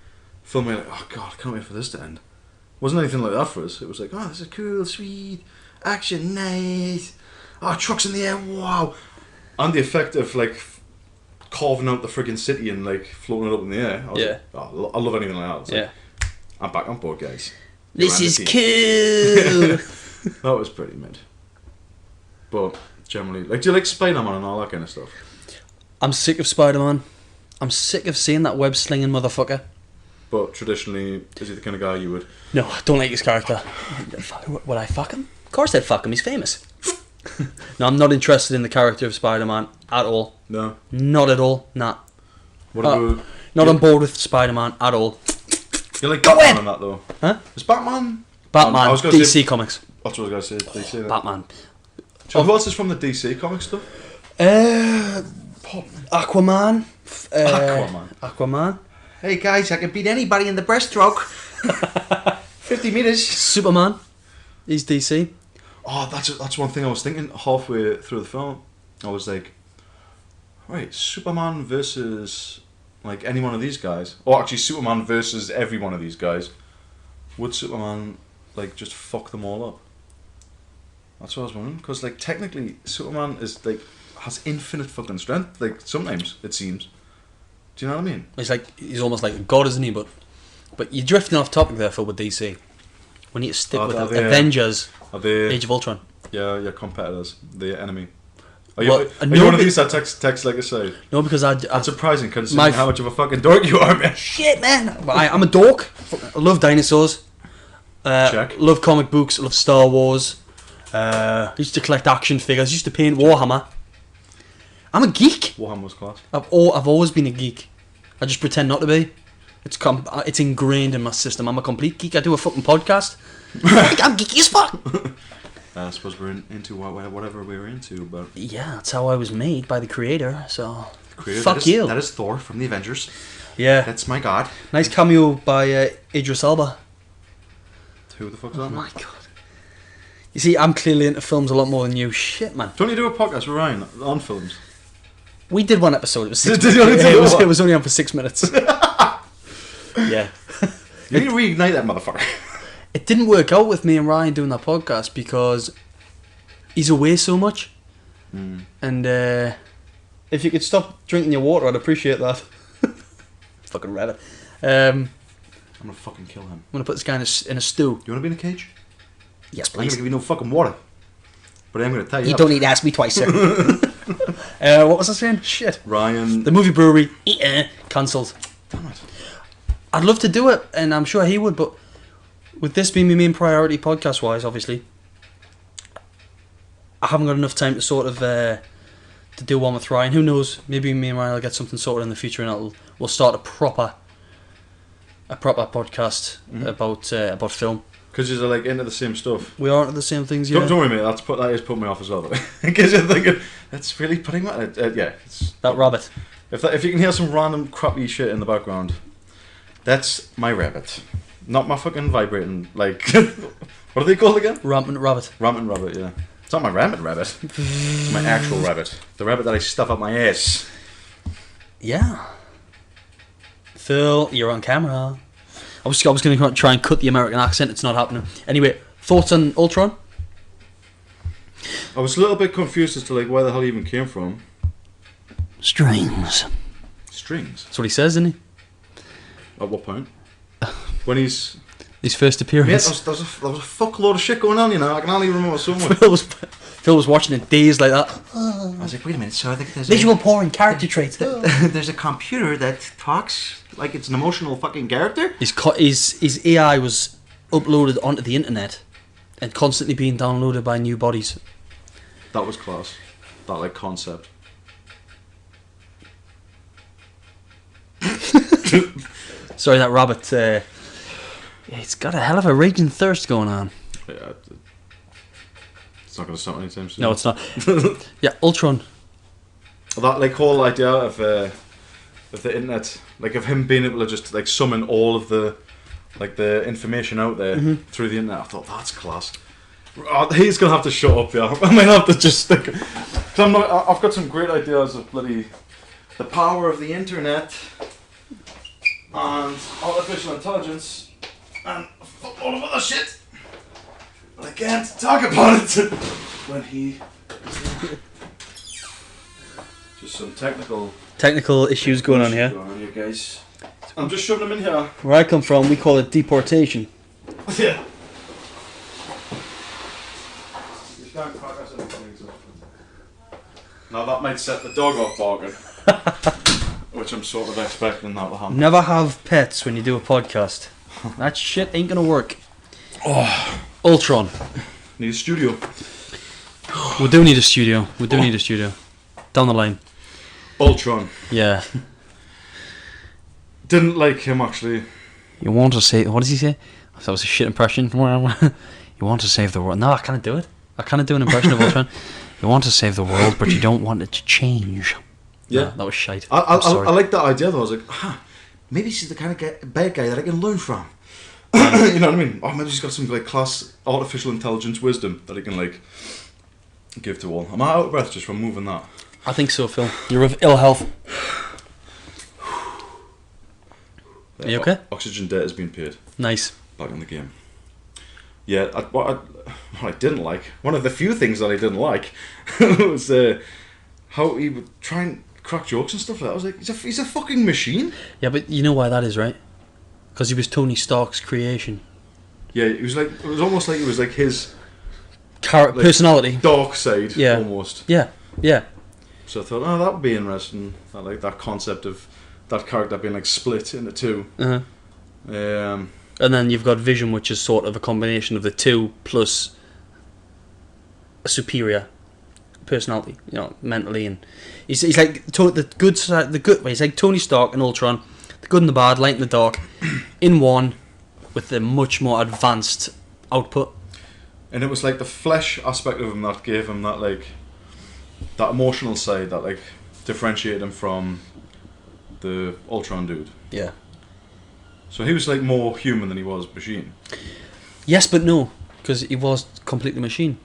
Speaker 2: film where you're like, oh god, I can't wait for this to end. It wasn't anything like that for us. It was like, oh, this is cool, sweet, action, nice. Oh, trucks in the air, wow. And the effect of like carving out the friggin' city and like floating it up in the air. I was like, oh, I love anything like that. It's like, I'm back on board, guys.
Speaker 1: This is cool.
Speaker 2: That was pretty mid. But generally, like, do you like Spider-Man and all that kind of stuff?
Speaker 1: I'm sick of Spider-Man. I'm sick of seeing that web slinging motherfucker.
Speaker 2: But traditionally, is he the kind of guy you would?
Speaker 1: No, I don't like his character. Would I fuck him? Of course I'd fuck him. He's famous. No, I'm not interested in the character of Spider-Man at all.
Speaker 2: No.
Speaker 1: Not at all. Nah.
Speaker 2: What about?
Speaker 1: Not on board with Spider-Man at all.
Speaker 2: You like Batman on that though?
Speaker 1: Huh?
Speaker 2: Is Batman?
Speaker 1: Batman. DC Comics.
Speaker 2: That's what I was going to say. DC. That.
Speaker 1: Batman.
Speaker 2: So who else is from the DC Comics stuff?
Speaker 1: Aquaman.
Speaker 2: Aquaman. Hey guys, I can beat anybody in the breaststroke. 50 meters.
Speaker 1: Superman. He's DC.
Speaker 2: Oh, that's one thing I was thinking halfway through the film. I was like, wait, Superman versus like any one of these guys, or actually Superman versus every one of these guys. Would Superman like just fuck them all up? That's what I was wondering, because like technically Superman is like has infinite fucking strength. Like sometimes it seems. Do you know what I mean?
Speaker 1: He's almost like a god, isn't he? But you're drifting off topic there, Phil, with DC. We need to stick with Avengers. Age of Ultron.
Speaker 2: Yeah, your competitors, the enemy. Are
Speaker 1: Well,
Speaker 2: you one of these that text like I say?
Speaker 1: No, because
Speaker 2: That's surprising considering how much of a fucking dork you are, man.
Speaker 1: Shit, man. I'm a dork. I love dinosaurs.
Speaker 2: Check.
Speaker 1: Love comic books. Love Star Wars. Used to collect action figures. Used to paint Warhammer. I'm a geek.
Speaker 2: Warhammer was class.
Speaker 1: I've always been a geek. I just pretend not to be. It's ingrained in my system. I'm a complete geek. I do a fucking podcast. I'm geeky as fuck.
Speaker 2: I suppose we're into whatever we were into, but
Speaker 1: yeah, that's how I was made by the creator. So
Speaker 2: fuck you. That is Thor from the Avengers.
Speaker 1: Yeah,
Speaker 2: that's my god.
Speaker 1: Nice cameo by Idris Elba.
Speaker 2: Who the fuck is that?
Speaker 1: Oh my god. You see, I'm clearly into films a lot more than you. Shit, man.
Speaker 2: Don't you do a podcast with Ryan on films?
Speaker 1: We did one episode. It was 6
Speaker 2: minutes.
Speaker 1: It was only on for 6 minutes. Yeah.
Speaker 2: You need to reignite that motherfucker.
Speaker 1: It didn't work out with me and Ryan doing that podcast because he's away so much. And if you could stop drinking your water, I'd appreciate that. Fucking rabbit.
Speaker 2: I'm gonna fucking kill him.
Speaker 1: I'm gonna put this guy in a stew.
Speaker 2: You wanna be in a cage?
Speaker 1: Yes, please.
Speaker 2: I'm gonna give you no fucking water. But I'm gonna tell you.
Speaker 1: You don't need to ask me twice, sir. What was I saying? Shit.
Speaker 2: Ryan.
Speaker 1: The movie brewery. Cancelled.
Speaker 2: Damn it.
Speaker 1: I'd love to do it, and I'm sure he would, but with this being my main priority podcast-wise, obviously, I haven't got enough time to sort of to do one with Ryan. Who knows? Maybe me and Ryan will get something sorted in the future, and we'll start a proper podcast about film.
Speaker 2: Because you're like into the same stuff.
Speaker 1: We are into the same things. Yeah.
Speaker 2: Don't worry, mate. That is putting me off as well. Because you're thinking that's really putting me. Yeah. It's
Speaker 1: that rabbit.
Speaker 2: If you can hear some random crappy shit in the background, that's my rabbit, not my fucking vibrating like. What are they called again?
Speaker 1: Rampant rabbit.
Speaker 2: Rampant rabbit. Yeah. It's not my rampant rabbit. It's my actual rabbit. The rabbit that I stuff up my ass.
Speaker 1: Yeah. Phil, you're on camera. I was going to try and cut the American accent. It's not happening. Anyway, thoughts on Ultron?
Speaker 2: I was a little bit confused as to like where the hell he even came from.
Speaker 1: Strings.
Speaker 2: Strings?
Speaker 1: That's what he says, isn't he?
Speaker 2: At what point? When he's...
Speaker 1: His first
Speaker 2: Mate,
Speaker 1: appearance.
Speaker 2: there was a fuckload of shit going on, you know. I can only remember so much.
Speaker 1: Phil was watching it dazed like that.
Speaker 3: I was like, wait a minute, so I think there's
Speaker 1: Visual porn, character traits.
Speaker 3: there's a computer that talks like it's an emotional fucking character?
Speaker 1: His AI was uploaded onto the internet and constantly being downloaded by new bodies.
Speaker 2: That was class. That, like, concept.
Speaker 1: Sorry, that rabbit. It's got a hell of a raging thirst going on.
Speaker 2: Yeah, it's not going to stop anytime soon.
Speaker 1: No, it's not. Yeah, Ultron.
Speaker 2: That, like, whole idea of the internet, like, of him being able to just, like, summon all of the, like, the information out there through the internet. I thought, that's class. He's going to have to shut up, yeah. I might have to just stick. Cause I've got some great ideas of bloody the power of the internet and artificial intelligence and all of other shit. But I can't talk about it when he. Just some technical
Speaker 1: issues going on here.
Speaker 2: Going on here, guys. I'm just shoving them in here.
Speaker 1: Where I come from, we call it deportation.
Speaker 2: Yeah. You can't crack us into things up. Now that might set the dog off barking, which I'm sort of expecting that to happen.
Speaker 1: Never have pets when you do a podcast. That shit ain't gonna work. Oh, Ultron.
Speaker 2: Need a studio.
Speaker 1: We do need a studio. We do need a studio. Down the line.
Speaker 2: Ultron.
Speaker 1: Yeah.
Speaker 2: Didn't like him actually.
Speaker 1: You want to say... What does he say? That was a shit impression. You want to save the world. No, I can't do it. I can't do an impression of Ultron. You want to save the world, but you don't want it to change.
Speaker 2: Yeah.
Speaker 1: No, that was shite.
Speaker 2: I like that idea though. I was like, maybe she's the kind of bad guy that I can learn from. You know what I mean? Oh, maybe she's got some like class artificial intelligence wisdom that I can like give to all. Am I out of breath just from moving that?
Speaker 1: I think so, Phil. You're of ill health. Are you okay?
Speaker 2: Oxygen debt has been paid.
Speaker 1: Nice.
Speaker 2: Back in the game. Yeah, what I didn't like, one of the few things that I didn't like, was how he would try and crack jokes and stuff like that. I was like, he's a fucking machine.
Speaker 1: Yeah, but you know why that is, right? Because he was Tony Stark's creation.
Speaker 2: Yeah, it was almost like it was like his
Speaker 1: personality,
Speaker 2: dark side,
Speaker 1: yeah,
Speaker 2: almost.
Speaker 1: Yeah, yeah.
Speaker 2: So I thought, that would be interesting. I like that concept of that character being like split into two.
Speaker 1: Uh-huh. And then you've got Vision, which is sort of a combination of the two plus a superior personality, you know, mentally, and he's like the good side, he's like Tony Stark and Ultron, the good and the bad, light and the dark, in one, with a much more advanced output.
Speaker 2: And it was like the flesh aspect of him that gave him that like that emotional side that like differentiated him from the Ultron dude.
Speaker 1: Yeah.
Speaker 2: So he was like more human than he was machine.
Speaker 1: Yes, but no, because he was completely machine.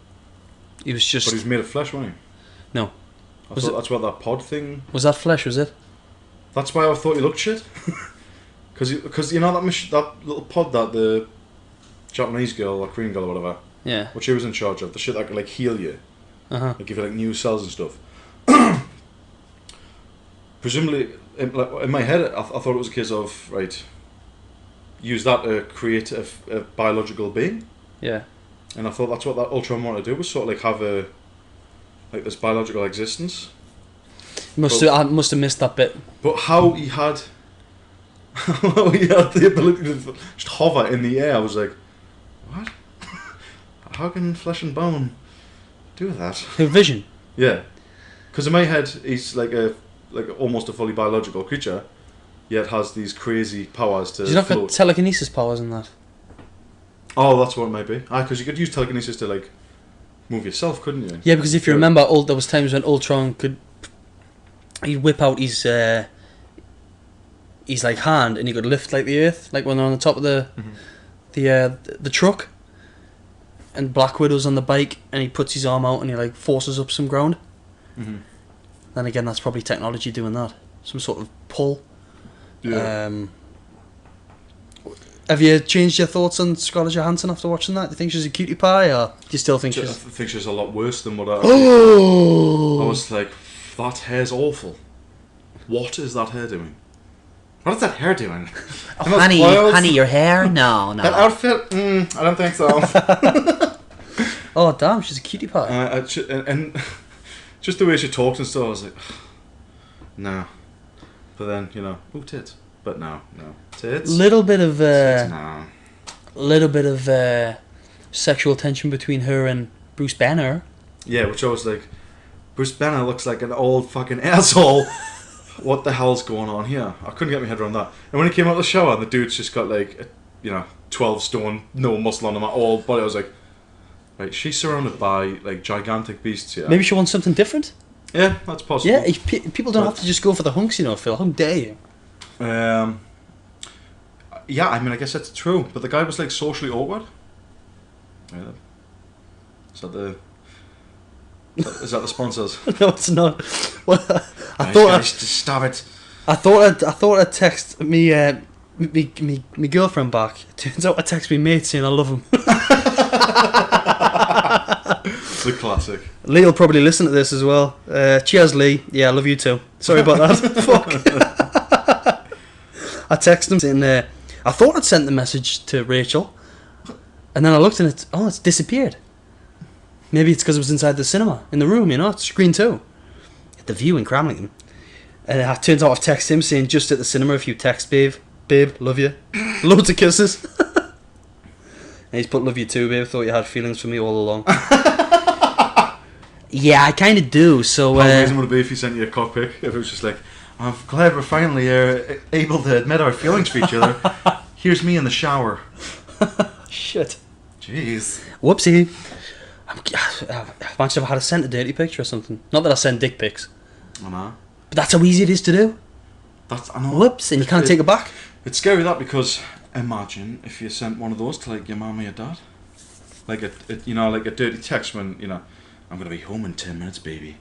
Speaker 1: He was just.
Speaker 2: But he was made of flesh, wasn't he?
Speaker 1: No.
Speaker 2: I thought that's what that pod thing.
Speaker 1: Was that flesh? Was it?
Speaker 2: That's why I thought he looked shit. Because you know that little pod that the Japanese girl or Korean girl or whatever.
Speaker 1: Yeah.
Speaker 2: What she was in charge of, the shit that could like heal you, like give you like new cells and stuff. Presumably, in my head, I thought it was a case of right. Use that to create a biological being.
Speaker 1: Yeah.
Speaker 2: And I thought that's what that Ultron wanted to do, was sort of like have this biological existence.
Speaker 1: I must have missed that bit.
Speaker 2: But how he had the ability to just hover in the air, I was like, what? How can flesh and bone do that?
Speaker 1: The Vision.
Speaker 2: Yeah, because in my head he's like almost a fully biological creature, yet has these crazy powers to.
Speaker 1: He's not
Speaker 2: float.
Speaker 1: got telekinesis powers in that.
Speaker 2: Oh, that's what it might be. Because you could use telekinesis to like move yourself, couldn't you?
Speaker 1: Yeah, because if you remember, there was times when Ultron he'd whip out his like hand and he could lift like the earth, like when they're on the top of the truck. And Black Widow's on the bike and he puts his arm out and he like forces up some ground.
Speaker 2: Mm-hmm.
Speaker 1: Then again, that's probably technology doing that, some sort of pull.
Speaker 2: Yeah.
Speaker 1: Have you changed your thoughts on Scarlett Johansson after watching that? Do you think she's a cutie pie, or do you still think
Speaker 2: I
Speaker 1: she's...
Speaker 2: think she's a lot worse than what I
Speaker 1: Oh!
Speaker 2: was like, that hair's awful. What is that hair doing? What is that hair doing?
Speaker 3: Oh, honey, your hair? No.
Speaker 2: That outfit? I don't think so.
Speaker 1: Oh damn, she's a cutie pie.
Speaker 2: And just the way she talks and stuff, I was like, nah. But then, ooh, tits. But no, tits.
Speaker 1: Little bit of
Speaker 2: Tits, no.
Speaker 1: little bit of sexual tension between her and Bruce Banner.
Speaker 2: Yeah, which I was like, Bruce Banner looks like an old fucking asshole. What the hell's going on here? I couldn't get my head around that. And when he came out of the shower, and the dude's just got like, 12 stone, no muscle on him at all. Body, I was like, right, she's surrounded by like gigantic beasts here.
Speaker 1: Maybe she wants something different.
Speaker 2: Yeah, that's possible.
Speaker 1: Yeah, people don't have to just go for the hunks, Phil. How dare you?
Speaker 2: Yeah, I mean, I guess that's true. But the guy was like socially awkward. Yeah. Is that the sponsors?
Speaker 1: No, it's not. Well,
Speaker 2: Just stop it.
Speaker 1: I thought I'd text me girlfriend back. Turns out I text me mate saying I love him.
Speaker 2: The classic.
Speaker 1: Lee will probably listen to this as well. Cheers, Lee. Yeah, I love you too. Sorry about that. Fuck. I texted him saying, I thought I'd sent the message to Rachel, and then I looked and it's disappeared. Maybe it's because it was inside the cinema, in the room, it's screen 2. At the View in Cramlington. And it turns out I've texted him saying, just at the cinema, if you text babe, love you. Loads of kisses. And he's put love you too, babe. Thought you had feelings for me all along. Yeah, I kind of do, so...
Speaker 2: How amazing would it be if he sent you a cockpic? If it was just like, I'm glad we're finally able to admit our feelings for each other. Here's me in the shower.
Speaker 1: Shit.
Speaker 2: Jeez.
Speaker 1: Whoopsie. Imagine if I had sent a dirty picture or something. Not that I send dick pics.
Speaker 2: I know.
Speaker 1: But that's how easy it is to do.
Speaker 2: I know.
Speaker 1: Whoops, and you can't take it back.
Speaker 2: It's scary that, because imagine if you sent one of those to like your mum or your dad. Like like a dirty text when, I'm going to be home in 10 minutes, baby.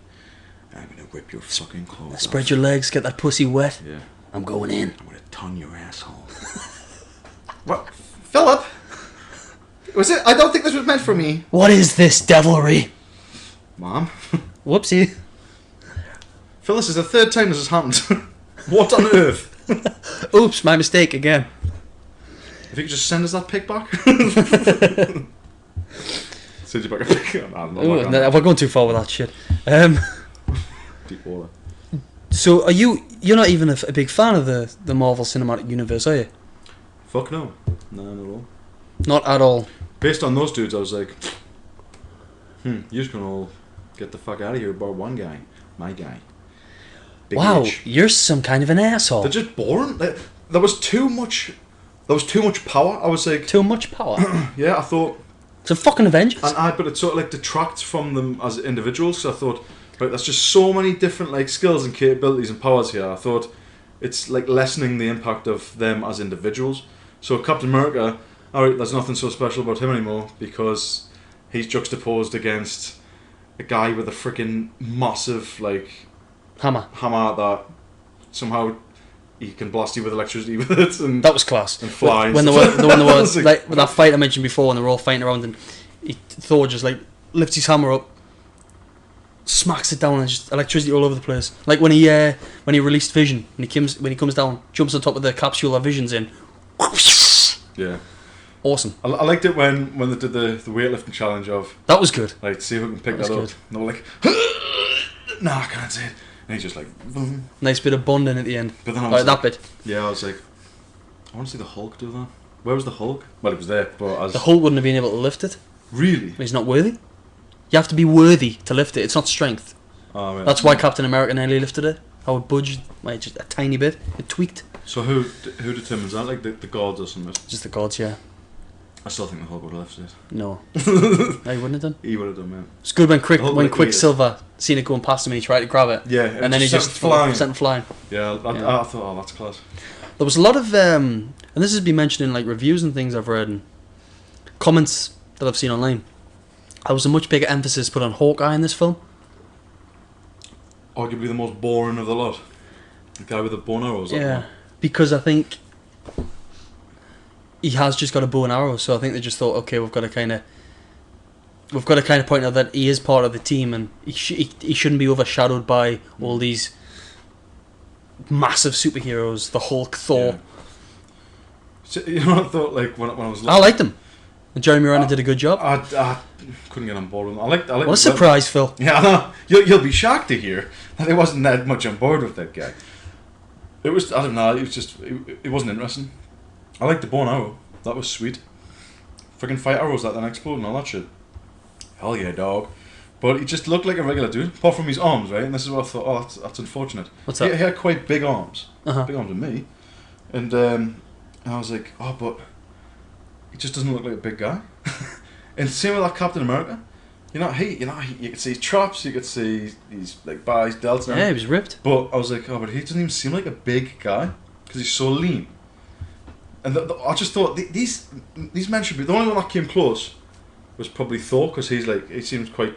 Speaker 2: I'm going to rip your fucking clothes
Speaker 1: Spread
Speaker 2: off.
Speaker 1: your legs, get that pussy wet.
Speaker 2: Yeah.
Speaker 1: I'm going in.
Speaker 2: I'm going to tongue your asshole. What? Philip? Was it? I don't think this was meant for me.
Speaker 1: What is this devilry?
Speaker 2: Mom?
Speaker 1: Whoopsie.
Speaker 2: Phil, this is the 3rd time this has happened. What on earth?
Speaker 1: Oops, my mistake again.
Speaker 2: If you could just send us that pic back. Send you back a pic.
Speaker 1: We're going too far with that shit.
Speaker 2: Deep water.
Speaker 1: So you're not even a big fan of the Marvel Cinematic Universe, are you?
Speaker 2: Fuck no. No, not at all.
Speaker 1: Not at all.
Speaker 2: Based on those dudes, I was like, you're just gonna all get the fuck out of here about one guy. My guy. Big
Speaker 1: Wow,
Speaker 2: H.
Speaker 1: you're some kind of an asshole.
Speaker 2: They're just boring. There was too much power. I was like...
Speaker 1: Too much power.
Speaker 2: Yeah, I thought...
Speaker 1: It's a fucking Avengers.
Speaker 2: But it sort of like detracts from them as individuals. So I thought, right, there's just so many different like skills and capabilities and powers here. I thought it's like lessening the impact of them as individuals. So Captain America, alright, there's nothing so special about him anymore because he's juxtaposed against a guy with a freaking massive like
Speaker 1: Hammer
Speaker 2: that somehow he can blast you with electricity with it, and
Speaker 1: that was class.
Speaker 2: And fly.
Speaker 1: When they were like with that fight I mentioned before, when they were all fighting around, and Thor just like lifts his hammer up, smacks it down, and just electricity all over the place. Like when he released Vision, when he comes down, jumps on top of the capsule that Vision's in.
Speaker 2: Yeah.
Speaker 1: Awesome.
Speaker 2: I liked it when they did the weightlifting challenge of...
Speaker 1: That was good.
Speaker 2: Like, see if we can pick that up.
Speaker 1: Good.
Speaker 2: And they were like, no, I can't see it. And he's just like... Boom.
Speaker 1: Nice bit of bonding at the end.
Speaker 2: But then I was
Speaker 1: that bit.
Speaker 2: Yeah, I was like, I want to see the Hulk do that. Where was the Hulk? Well, it was there, but...
Speaker 1: The Hulk wouldn't have been able to lift it.
Speaker 2: Really?
Speaker 1: He's not worthy. You have to be worthy to lift it. It's not strength.
Speaker 2: Oh, right.
Speaker 1: That's why Captain America nearly lifted it. How it budged, like just a tiny bit. It tweaked.
Speaker 2: So who determines that? Like the gods or something?
Speaker 1: Just the gods, yeah.
Speaker 2: I still think the Hulk would have lifted it.
Speaker 1: No. No, he wouldn't have done.
Speaker 2: He would have done, man.
Speaker 1: It's good when
Speaker 2: Hulk
Speaker 1: Quicksilver seen it going past him and he tried to grab it.
Speaker 2: Yeah,
Speaker 1: and then he just sent it flying.
Speaker 2: Yeah, I thought, oh, that's class.
Speaker 1: There was a lot of, and this has been mentioned in like reviews and things I've read and comments that I've seen online. There was a much bigger emphasis put on Hawkeye in this film.
Speaker 2: Arguably the most boring of the lot. The guy with the bow and arrows.
Speaker 1: Yeah, because I think he has just got a bow and arrow, so I think they just thought, okay, we've got to kind of point out that he is part of the team and he shouldn't be overshadowed by all these massive superheroes, the Hulk, Thor.
Speaker 2: Yeah. So, you know what I thought, like, when I was
Speaker 1: I liked them. And Jeremy Renner did a good job.
Speaker 2: I couldn't get on board with them. I like
Speaker 1: What a surprise, Phil.
Speaker 2: Yeah, I know. You'll be shocked to hear that I wasn't that much on board with that guy. It was, I don't know, it was just, it wasn't interesting. I liked the bow and arrow. That was sweet. Freaking fight arrows that then explode and all that shit. Hell yeah, dog. But he just looked like a regular dude, apart from his arms, right? And this is what I thought, oh, that's unfortunate.
Speaker 1: What's that?
Speaker 2: He had quite big arms.
Speaker 1: Uh-huh.
Speaker 2: Big arms with me. And I was like, oh, but he just doesn't look like a big guy. And same with that Captain America. You could see his chops, you could see his like buys, delts.
Speaker 1: Yeah, he was ripped.
Speaker 2: But I was like, oh, but he doesn't even seem like a big guy because he's so lean. And I just thought these men should be the only one that came close was probably Thor because he seems quite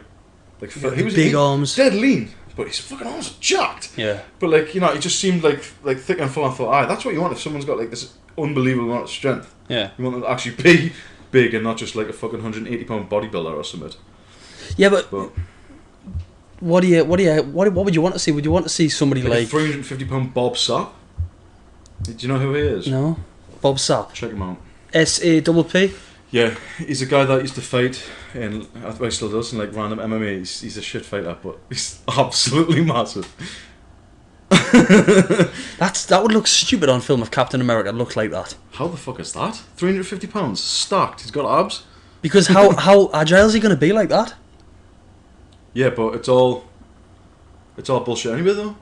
Speaker 2: like
Speaker 1: He was big arms,
Speaker 2: dead lean, but his fucking arms are jacked.
Speaker 1: Yeah.
Speaker 2: But like he just seemed like thick and full. I thought, that's what you want if someone's got like this unbelievable amount of strength.
Speaker 1: Yeah.
Speaker 2: You want them to actually be big and not just like a fucking 180-pound bodybuilder or something.
Speaker 1: Yeah, but what would you want to see? Would you want to see somebody like
Speaker 2: a 350-pound Bob Sapp? Do you know who he is?
Speaker 1: No, Bob Sapp.
Speaker 2: Check him out.
Speaker 1: SAPP.
Speaker 2: Yeah, he's a guy that used to fight, and he still does, in like random MMA. He's a shit fighter, but he's absolutely massive.
Speaker 1: That would look stupid on film if Captain America looked like that.
Speaker 2: How the fuck is that? 350 pounds, stacked. He's got abs.
Speaker 1: Because how agile is he going to be like that?
Speaker 2: Yeah, but it's all bullshit anyway, though.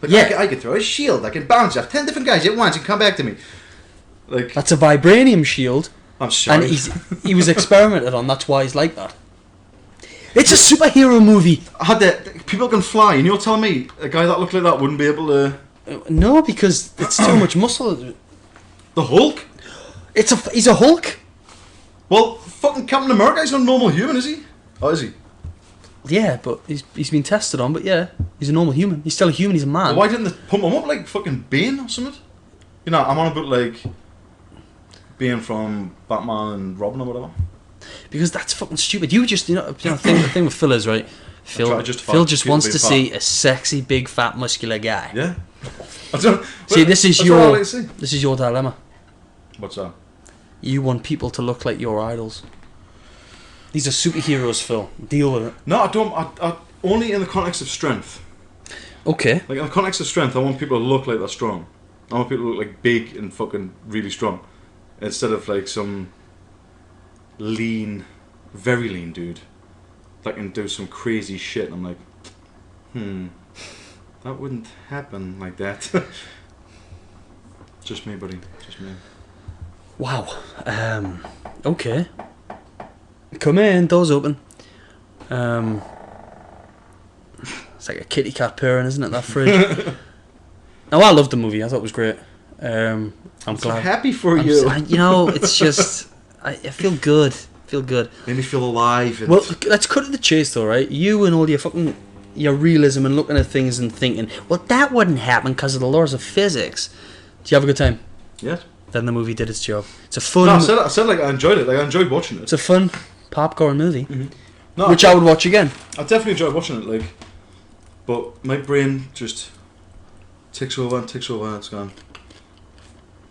Speaker 2: Like,
Speaker 1: Yeah.
Speaker 2: I could throw a shield. I can bounce off 10 different guys at once and come back to me. Like,
Speaker 1: That's a vibranium shield,
Speaker 2: I'm sorry.
Speaker 1: and he was experimented on. That's why he's like that. It's a superhero movie.
Speaker 2: People can fly, and you're telling me a guy that looked like that wouldn't be able to...
Speaker 1: No, because it's too much muscle.
Speaker 2: The Hulk?
Speaker 1: He's a Hulk.
Speaker 2: Well, fucking Captain America, he's not a normal human, is he? Oh, is he?
Speaker 1: Yeah, but he's been tested on. But yeah, he's a normal human. He's still a human. He's a man.
Speaker 2: Well, why didn't they pump him up like fucking Bane or something? You know, I'm on about like Bane from Batman and Robin or whatever.
Speaker 1: Because that's fucking stupid. The thing with Phil is, right? Phil just wants to see a sexy, big, fat, muscular guy.
Speaker 2: Yeah.
Speaker 1: This is your dilemma.
Speaker 2: What's that?
Speaker 1: You want people to look like your idols. These are superheroes, Phil. Deal with it.
Speaker 2: No, I don't. I only in the context of strength.
Speaker 1: Okay.
Speaker 2: Like in the context of strength, I want people to look like they're strong. I want people to look like big and fucking really strong, instead of like some lean, very lean dude that can do some crazy shit. And I'm like, that wouldn't happen like that. Just me, buddy. Just me.
Speaker 1: Wow. Okay. Come in, doors open. It's like a kitty cat purring, isn't it? That fridge. No, I loved the movie. I thought it was great. I'm glad.
Speaker 2: So happy for you.
Speaker 1: It's just I feel good.
Speaker 2: Made me feel alive. And
Speaker 1: Well, let's cut to the chase, though, right? You and all your realism and looking at things and thinking, well, that wouldn't happen because of the laws of physics. Do you have a good time?
Speaker 2: yes.
Speaker 1: Then the movie did its job. It's a fun.
Speaker 2: No, I said like I enjoyed it. Like I enjoyed watching it.
Speaker 1: It's a fun popcorn movie,
Speaker 2: No,
Speaker 1: which I would watch again.
Speaker 2: I definitely enjoyed watching it. Like, but my brain just ticks over and it's gone.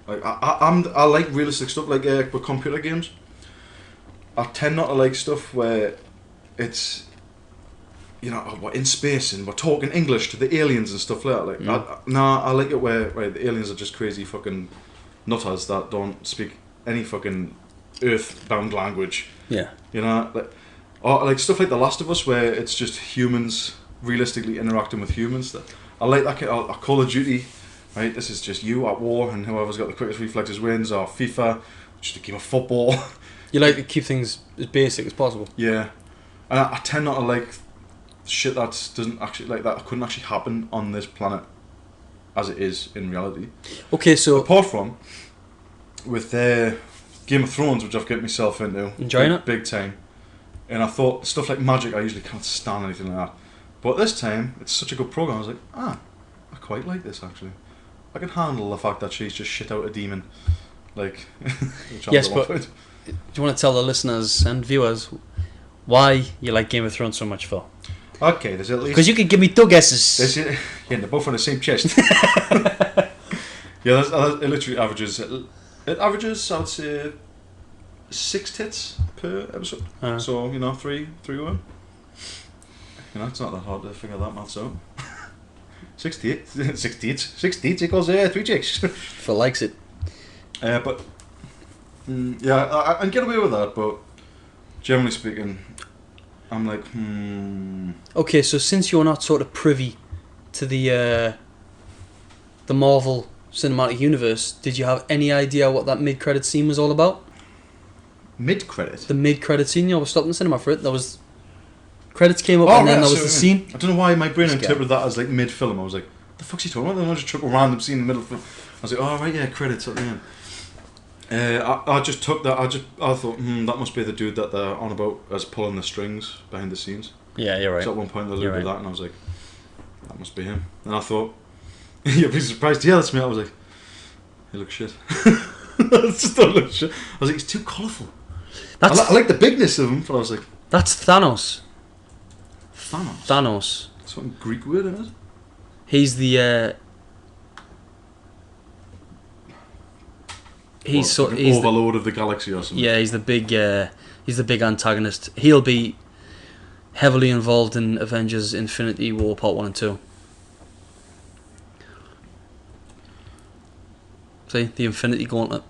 Speaker 2: Like I like realistic stuff. Like with computer games, I tend not to like stuff where it's we're in space and we're talking English to the aliens and stuff like that. Like, I like it where the aliens are just crazy fucking nutters that don't speak any fucking earthbound language.
Speaker 1: Yeah.
Speaker 2: Like stuff like The Last of Us, where it's just humans realistically interacting with humans. I like that. A Call of Duty, right? This is just you at war, and whoever's got the quickest reflexes wins. Or FIFA, just a game of football.
Speaker 1: You like to keep things as basic as possible.
Speaker 2: Yeah, and I tend not to like shit that doesn't actually like that couldn't actually happen on this planet as it is in reality.
Speaker 1: Okay, so
Speaker 2: apart from with Game of Thrones, which I've get myself into,
Speaker 1: enjoying it
Speaker 2: big time. And I thought stuff like magic, I usually can't stand anything like that. But this time, it's such a good program. I was like, I quite like this actually. I can handle the fact that she's just shit out a demon, like.
Speaker 1: Yes, but do you want to tell the listeners and viewers why you like Game of Thrones so much, Phil?
Speaker 2: Okay, there's at least...
Speaker 1: Because you could give me two guesses.
Speaker 2: Yeah, they're both on the same chest. Yeah, it literally averages... It averages, I would say, 6 tits per episode. So, 3 women. It's not that hard to figure that maths out. 68. 6 tits equals 3 chicks.
Speaker 1: Phil likes it.
Speaker 2: But... yeah, I can get away with that, but... Generally speaking... I'm like,
Speaker 1: Okay, so since you're not sort of privy to the Marvel Cinematic Universe, did you have any idea what that mid-credit scene was all about?
Speaker 2: Mid-credit?
Speaker 1: The mid-credit scene, we stopped in the cinema for it. There was... Credits came up and then there was the scene.
Speaker 2: I don't know why my brain interpreted that as like mid-film. I was like, the fuck's he talking about? Then I just took a random scene in the middle of the film. I was like, oh right, yeah, credits at the end. I just took that. I thought, that must be the dude that they're on about as pulling the strings behind the scenes.
Speaker 1: Yeah, you're right.
Speaker 2: So at one point they alluded to that, and I was like, that must be him. And I thought, you'll be surprised. Yeah, that's me. I was like, he looks shit. That's just don't look shit. I was like, he's too colourful. I like the bigness of him, but I was like,
Speaker 1: that's Thanos.
Speaker 2: Thanos. Some Greek word in it.
Speaker 1: He's the. He's
Speaker 2: overlord of the galaxy or something.
Speaker 1: Yeah, he's the big antagonist. He'll be heavily involved in Avengers Infinity War Part 1 and 2. See, the Infinity Gauntlet.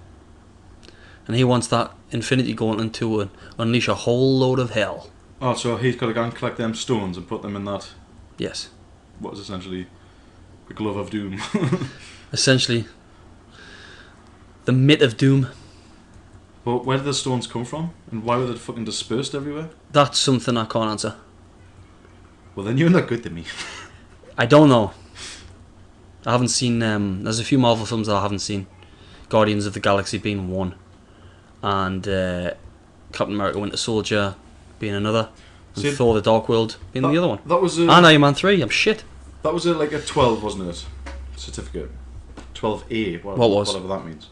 Speaker 1: And he wants that Infinity Gauntlet to unleash a whole load of hell.
Speaker 2: Oh, so he's got to go and collect them stones and put them in that...
Speaker 1: Yes.
Speaker 2: What is essentially the Glove of Doom.
Speaker 1: Essentially... the Mitt of Doom.
Speaker 2: But where did the stones come from? And why were they fucking dispersed everywhere?
Speaker 1: That's something I can't answer.
Speaker 2: Well, then you're not good to me.
Speaker 1: I don't know. I haven't seen... there's a few Marvel films that I haven't seen. Guardians of the Galaxy being one. And Captain America Winter Soldier being another. And Thor the Dark World being the other one.
Speaker 2: That was
Speaker 1: and Iron Man 3, I'm shit.
Speaker 2: That was like a 12, wasn't it? Certificate. 12A, whatever that means.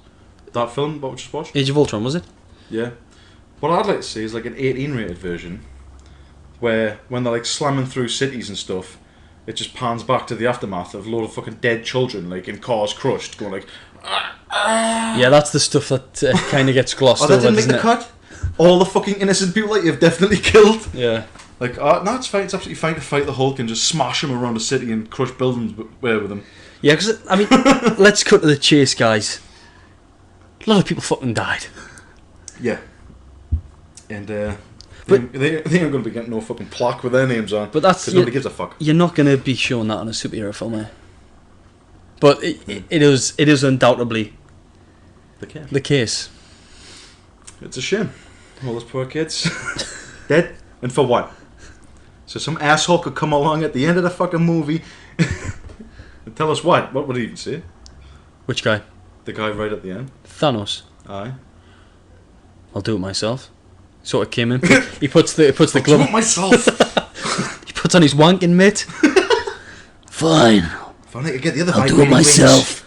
Speaker 2: That film, what we just watched?
Speaker 1: Age of Ultron, was it?
Speaker 2: Yeah. What I'd like to see is like an 18 rated version where when they're like slamming through cities and stuff, it just pans back to the aftermath of a load of fucking dead children like in cars crushed going like
Speaker 1: yeah, that's the stuff that kind of gets glossed over.
Speaker 2: That didn't make the cut? All the fucking innocent people that you've definitely killed?
Speaker 1: Yeah.
Speaker 2: Like, no, it's fine. It's absolutely fine to fight the Hulk and just smash him around the city and crush buildings with him.
Speaker 1: Yeah, because, I mean, let's cut to the chase, guys. A lot of people fucking died.
Speaker 2: Yeah. And, but they ain't going to be getting no fucking plaque with their names on.
Speaker 1: But that's...
Speaker 2: Because nobody gives a fuck.
Speaker 1: You're not going to be showing that on a superhero film, eh? But it is undoubtedly the case.
Speaker 2: It's a shame. All those poor kids. Dead. And for what? So some asshole could come along at the end of the fucking movie and tell us what? What would he even say?
Speaker 1: Which guy?
Speaker 2: The guy right at the end.
Speaker 1: Thanos.
Speaker 2: Aye.
Speaker 1: I'll do it myself. Sort of came in. He puts the glove.
Speaker 2: I'll do it myself.
Speaker 1: He puts on his wanking mitt. Fine.
Speaker 2: If I get the other
Speaker 4: I'll do it myself.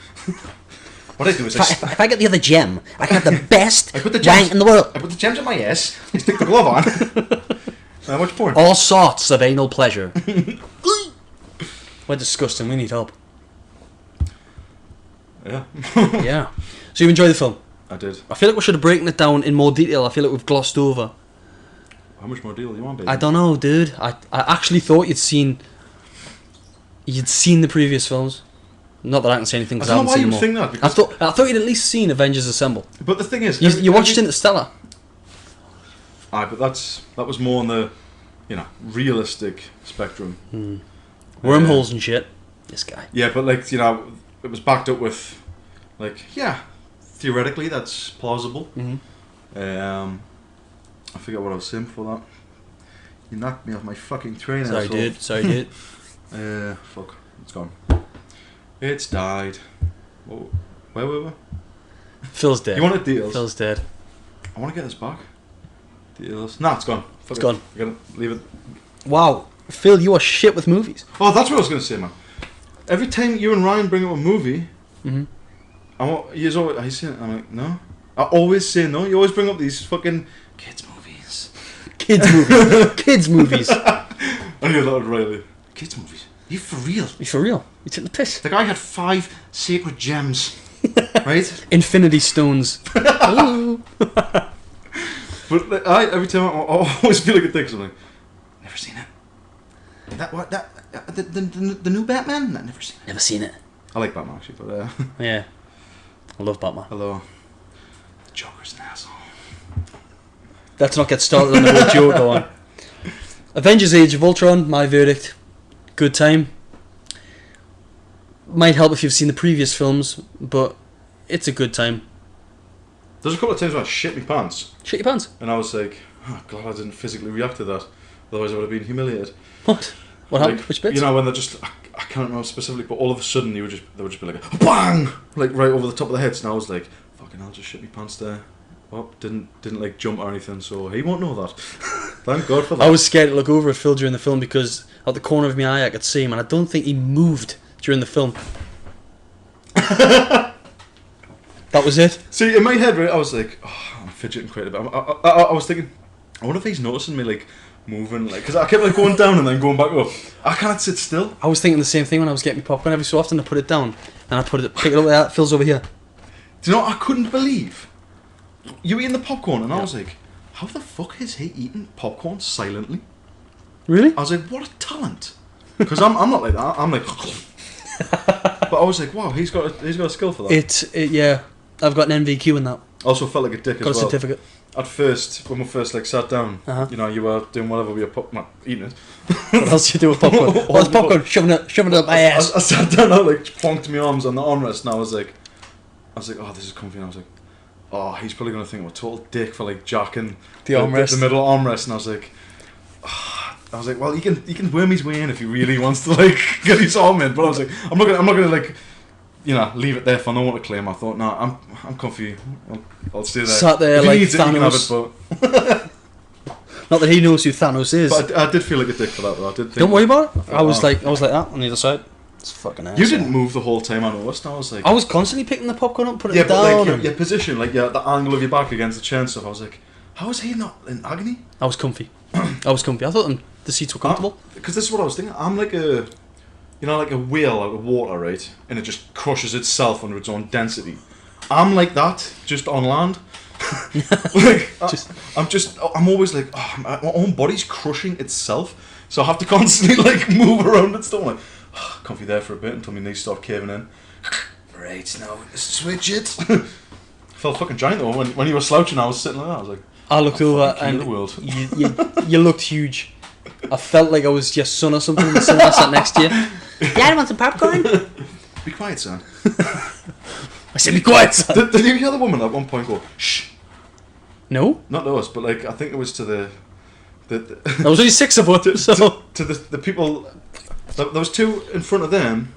Speaker 2: What I do is
Speaker 4: if I get the other gem, I can have the best
Speaker 2: wank
Speaker 4: wank in the world.
Speaker 2: I put the gems in my ass, I stick the glove on. How much porn?
Speaker 1: All sorts of anal pleasure. We're disgusting, we need help.
Speaker 2: Yeah.
Speaker 1: Yeah. So you enjoyed the film?
Speaker 2: I did.
Speaker 1: I feel like we should have broken it down in more detail. I feel like we've glossed over.
Speaker 2: How much more deal do you want, baby?
Speaker 1: I don't know, dude. I actually thought you'd seen the previous films. Not that I can say anything because I haven't seen them all.
Speaker 2: I don't know why you think that.
Speaker 1: I thought you'd at least seen Avengers Assemble.
Speaker 2: But the thing is,
Speaker 1: you watched Interstellar.
Speaker 2: Aye, but that was more on the, realistic spectrum.
Speaker 1: Wormholes and shit. This guy.
Speaker 2: Yeah, but it was backed up with, theoretically that's plausible.
Speaker 1: Mm-hmm.
Speaker 2: I forget what I was saying before that. You knocked me off my fucking train.
Speaker 1: Sorry, dude.
Speaker 2: Fuck, it's gone. It's died. Whoa. Where were we?
Speaker 1: Phil's dead.
Speaker 2: You want a deal?
Speaker 1: Phil's dead.
Speaker 2: I want to get this back. Deals. Nah, it's gone.
Speaker 1: It's gone.
Speaker 2: You gotta leave it.
Speaker 1: Wow. Phil, you are shit with movies.
Speaker 2: Oh, that's what I was going to say, man. Every time you and Ryan bring up a movie,
Speaker 1: mm-hmm.
Speaker 2: I'm like, no. I always say no. You always bring up these fucking kids movies.
Speaker 1: Kids movies. Kids movies.
Speaker 2: I knew that would Riley. Kids movies. You for real?
Speaker 1: You for real? You took the piss.
Speaker 3: The guy had 5 sacred gems, right?
Speaker 1: Infinity Stones. Ooh.
Speaker 2: But like, every time I always feel like a dick. So I'm like, never seen it. That what that the new Batman? No, never seen it.
Speaker 1: Never seen it.
Speaker 2: I like Batman actually, but
Speaker 1: Yeah. I love Batman.
Speaker 2: hello. The Joker's an asshole.
Speaker 1: Let's not get started on the whole Joker one. Avengers Age of Ultron, my verdict. Good time. Might help if you've seen the previous films, but it's a good time.
Speaker 2: There's a couple of times when I shit my pants,
Speaker 1: Shit your pants.
Speaker 2: and I was like, oh, glad I didn't physically react to that. Otherwise, I would have been humiliated.
Speaker 1: What? What happened?
Speaker 2: Like,
Speaker 1: Which bits?
Speaker 2: You know, when they're just, I can't remember specifically, but all of a sudden they would just be like, bang! Like right over the top of the heads, and I was like, fucking hell, just shit my pants there. Oh, didn't like jump or anything, so he won't know that. Thank God for that.
Speaker 1: I was scared to look over at Phil during the film because at the corner of my eye I could see him, and I don't think he moved during the film. That was it.
Speaker 2: See, in my head, right, I was like, oh, I'm fidgeting quite a bit. I was thinking, I wonder if he's noticing me, like, moving, like, because I kept, like, going down and then going back up. I can't sit still.
Speaker 1: I was thinking the same thing when I was getting my popcorn. Every so often I put it down and I pick it up there. Phil's over here.
Speaker 2: Do you know what I couldn't believe? You eating the popcorn, and I was like, how the fuck is he eating popcorn silently?
Speaker 1: Really?
Speaker 2: I was like, what a talent. Because I'm not like that. I'm like, but I was like, wow, he's got a skill for that.
Speaker 1: Yeah. I've got an NVQ in that.
Speaker 2: Also felt like a dick
Speaker 1: Got
Speaker 2: as
Speaker 1: a
Speaker 2: well.
Speaker 1: certificate.
Speaker 2: At first, when we first like sat down,
Speaker 1: Uh-huh.
Speaker 2: you know, you were doing whatever with your popcorn, eating it.
Speaker 1: What else do you do with popcorn? What's popcorn? Shoving it up my ass.
Speaker 2: I sat down, I like plonked my arms on the armrest, and I was like, oh, this is comfy. And I was like, oh, he's probably gonna think I'm a total dick for like jacking
Speaker 1: The armrest.
Speaker 2: the middle armrest. And I was like, well, he can worm his way in if he really wants to like get his arm in. But I was like, I'm not gonna like, you know, leave it there for no one to claim. I thought, no, I'm comfy. I'll stay there.
Speaker 1: Sat there
Speaker 2: if he
Speaker 1: like
Speaker 2: needs it, he can have
Speaker 1: Thanos.
Speaker 2: it, but
Speaker 1: Not that he knows who Thanos is.
Speaker 2: I did feel like a dick for that. Though. I did. Think
Speaker 1: Don't worry about it. I was
Speaker 2: Oh.
Speaker 1: like that on the other side. It's fucking ass.
Speaker 2: You didn't move the whole time. I noticed. I was like,
Speaker 1: I was constantly picking the popcorn up, putting
Speaker 2: yeah,
Speaker 1: it
Speaker 2: but
Speaker 1: down.
Speaker 2: like
Speaker 1: and
Speaker 2: your position, like the angle of your back against the chair and stuff. I was like, how is he not in agony?
Speaker 1: I was comfy. I thought the seats were comfortable.
Speaker 2: Because this is what I was thinking. I'm like a, you know, like a whale out of water, right? And it just crushes itself under its own density. I'm like that, just on land. Like, I'm always like, oh, my own body's crushing itself, so I have to constantly like move around and stuff. I'm like, oh, comfy there for a bit until my knees start caving in. Right, now switch it. Felt fucking giant though. When you were slouching, I was sitting like that. I was like,
Speaker 1: I looked over
Speaker 2: king
Speaker 1: and
Speaker 2: of the world.
Speaker 1: you looked huge. I felt like I was your son or something. The son that sat next to you. Dad, want some popcorn?
Speaker 2: Be quiet, son.
Speaker 1: I said, be quiet, son.
Speaker 2: Did you hear the woman at one point go, shh?
Speaker 1: No,
Speaker 2: Not to us, but like I think it was to the
Speaker 1: there was only 6 of us. So
Speaker 2: to the people. There was 2 in front of them.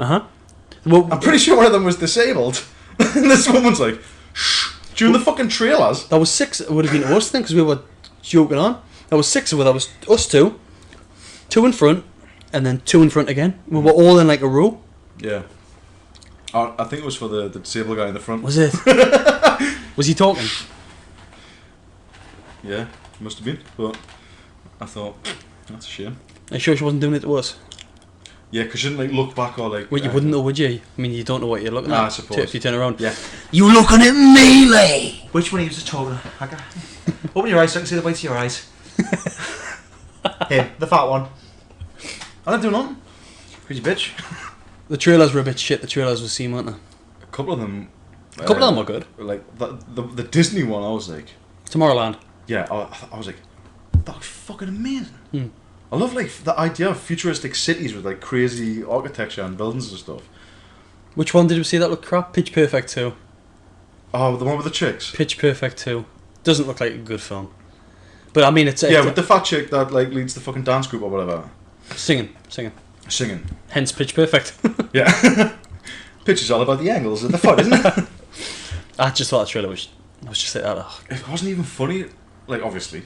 Speaker 1: Well,
Speaker 2: I'm pretty sure one of them was disabled. And this woman's like, shh. During the fucking trailers.
Speaker 1: that was 6. It would have been us then because we were joking on. That was 6 of us. That was us 2. 2 in front, and then 2 in front again. We were all in like a row.
Speaker 2: Yeah. I think it was for the disabled guy in the front.
Speaker 1: Was it? Was he talking?
Speaker 2: Yeah, must have been. But I thought, that's a shame.
Speaker 1: Are you sure she wasn't doing it to us?
Speaker 2: Yeah, because you didn't like look back or like.
Speaker 1: Well, you wouldn't know, would you? I mean, you don't know what you're looking at.
Speaker 2: I suppose.
Speaker 1: If you turn around.
Speaker 2: Yeah.
Speaker 4: You looking at me, Lee?
Speaker 3: Which one of you was talking? Open your eyes so I can see the whites of your eyes. Him, the fat one.
Speaker 2: I didn't do nothing.
Speaker 3: Who's your bitch?
Speaker 1: The trailers were a bit shit. The trailers were seen, weren't they?
Speaker 2: A couple of them.
Speaker 1: A couple of them were good.
Speaker 2: Like the Disney one, I was like,
Speaker 1: Tomorrowland.
Speaker 2: yeah, I was like, that was fucking amazing.
Speaker 1: Hmm.
Speaker 2: I love like the idea of futuristic cities with like crazy architecture and buildings and stuff.
Speaker 1: Which one did we see that looked crap? Pitch Perfect 2.
Speaker 2: Oh, the one with the chicks.
Speaker 1: Pitch Perfect 2. Doesn't look like a good film. But I mean, it's
Speaker 2: Yeah, with the fat chick that like leads the fucking dance group or whatever.
Speaker 1: singing.
Speaker 2: Singing.
Speaker 1: Hence Pitch Perfect.
Speaker 2: Yeah. Pitch is all about the angles and the fun, isn't it?
Speaker 1: I just thought the trailer was just like that. Oh.
Speaker 2: It wasn't even funny, like obviously.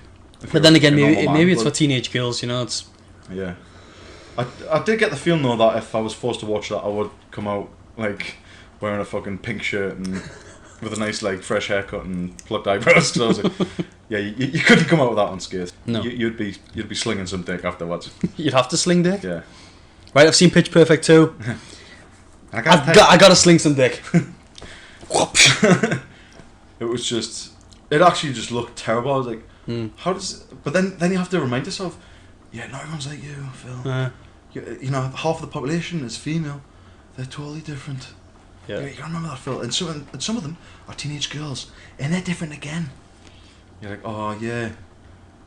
Speaker 1: But then again,
Speaker 2: If you're a
Speaker 1: maybe
Speaker 2: normal man,
Speaker 1: it's for
Speaker 2: but-
Speaker 1: teenage girls. You know, it's
Speaker 2: Yeah. I did get the feeling though that if I was forced to watch that, I would come out like wearing a fucking pink shirt and with a nice like fresh haircut and plucked eyebrows. So I was like, Yeah, you couldn't come out with that unscathed.
Speaker 1: No.
Speaker 2: You'd be slinging some dick afterwards.
Speaker 1: You'd have to sling dick.
Speaker 2: Yeah.
Speaker 1: Right, I've seen Pitch Perfect 2. I gotta sling some dick.
Speaker 2: It was just... It actually just looked terrible. I was like, how does... But then you have to remind yourself, yeah, not everyone's like you, Phil. You know, half of the population is female. They're totally different.
Speaker 1: Yeah.
Speaker 2: You gotta remember that, Phil. And some of them are teenage girls, and they're different again. You're like, oh yeah.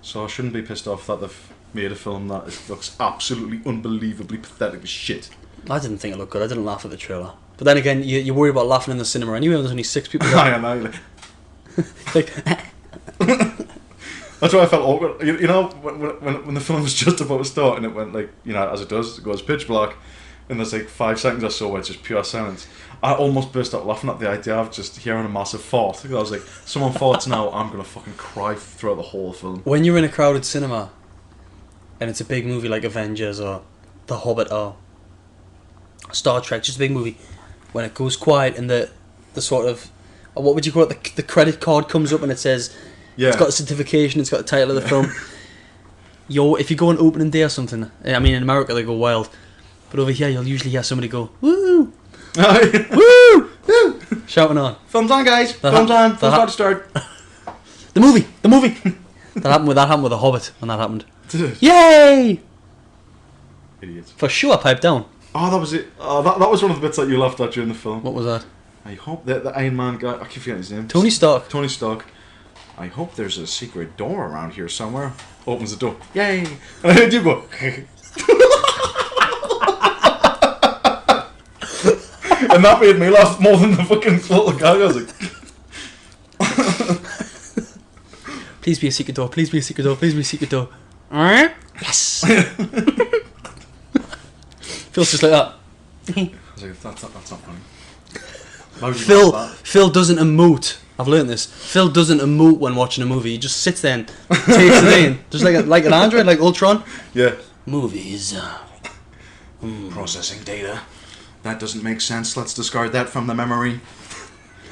Speaker 2: So I shouldn't be pissed off that they've made a film that looks absolutely unbelievably pathetic as shit.
Speaker 1: I didn't think it looked good. I didn't laugh at the trailer. But then again, you worry about laughing in the cinema anyway. There's only 6 people there.
Speaker 2: I know.
Speaker 1: Like,
Speaker 2: that's why I felt awkward. You know, when the film was just about to start and it went like, you know, as it does, it goes pitch black, and there's like 5 seconds or so where it's just pure silence. I almost burst out laughing at the idea of just hearing a massive fart. I was like, someone farts now, I'm gonna fucking cry throughout the whole film.
Speaker 1: when you're in a crowded cinema, and it's a big movie like Avengers or The Hobbit or Star Trek, just a big movie, when it goes quiet and the sort of, what would you call it, the credit card comes up and it says,
Speaker 2: Yeah.
Speaker 1: it's got a certification, it's got the title of the film. If you go on opening day or something, I mean in America they go wild, but over here you'll usually hear somebody go, woo, woo, woo, shouting on.
Speaker 2: Film's on, guys.
Speaker 1: That
Speaker 2: Film's
Speaker 1: hap-
Speaker 2: on.
Speaker 1: that
Speaker 2: Film's
Speaker 1: hap-
Speaker 2: about to start.
Speaker 1: The movie. That happened with The Hobbit when that happened. Yay!
Speaker 2: Idiots.
Speaker 1: For sure, pipe down.
Speaker 2: Oh, that was it. Oh, that was one of the bits that you laughed at during the film.
Speaker 1: What was that?
Speaker 2: I hope that the Iron Man guy, I keep forgetting his name.
Speaker 1: Tony Stark.
Speaker 2: Tony Stark. I hope there's a secret door around here somewhere. Opens the door. Yay! And I heard you go. And that made me laugh more than the fucking little gag. I was like,
Speaker 1: Please be a secret door. Please be a secret door. Please be a secret door. Yes. Feels just like that.
Speaker 2: I was like, that's not funny. Why would you laugh at that?
Speaker 1: Phil doesn't emote. I've learned this. Phil doesn't emote when watching a movie. He just sits there and takes it in, just like an android, like Ultron.
Speaker 2: Yeah.
Speaker 1: Movies.
Speaker 2: Processing data. That doesn't make sense. Let's discard that from the memory.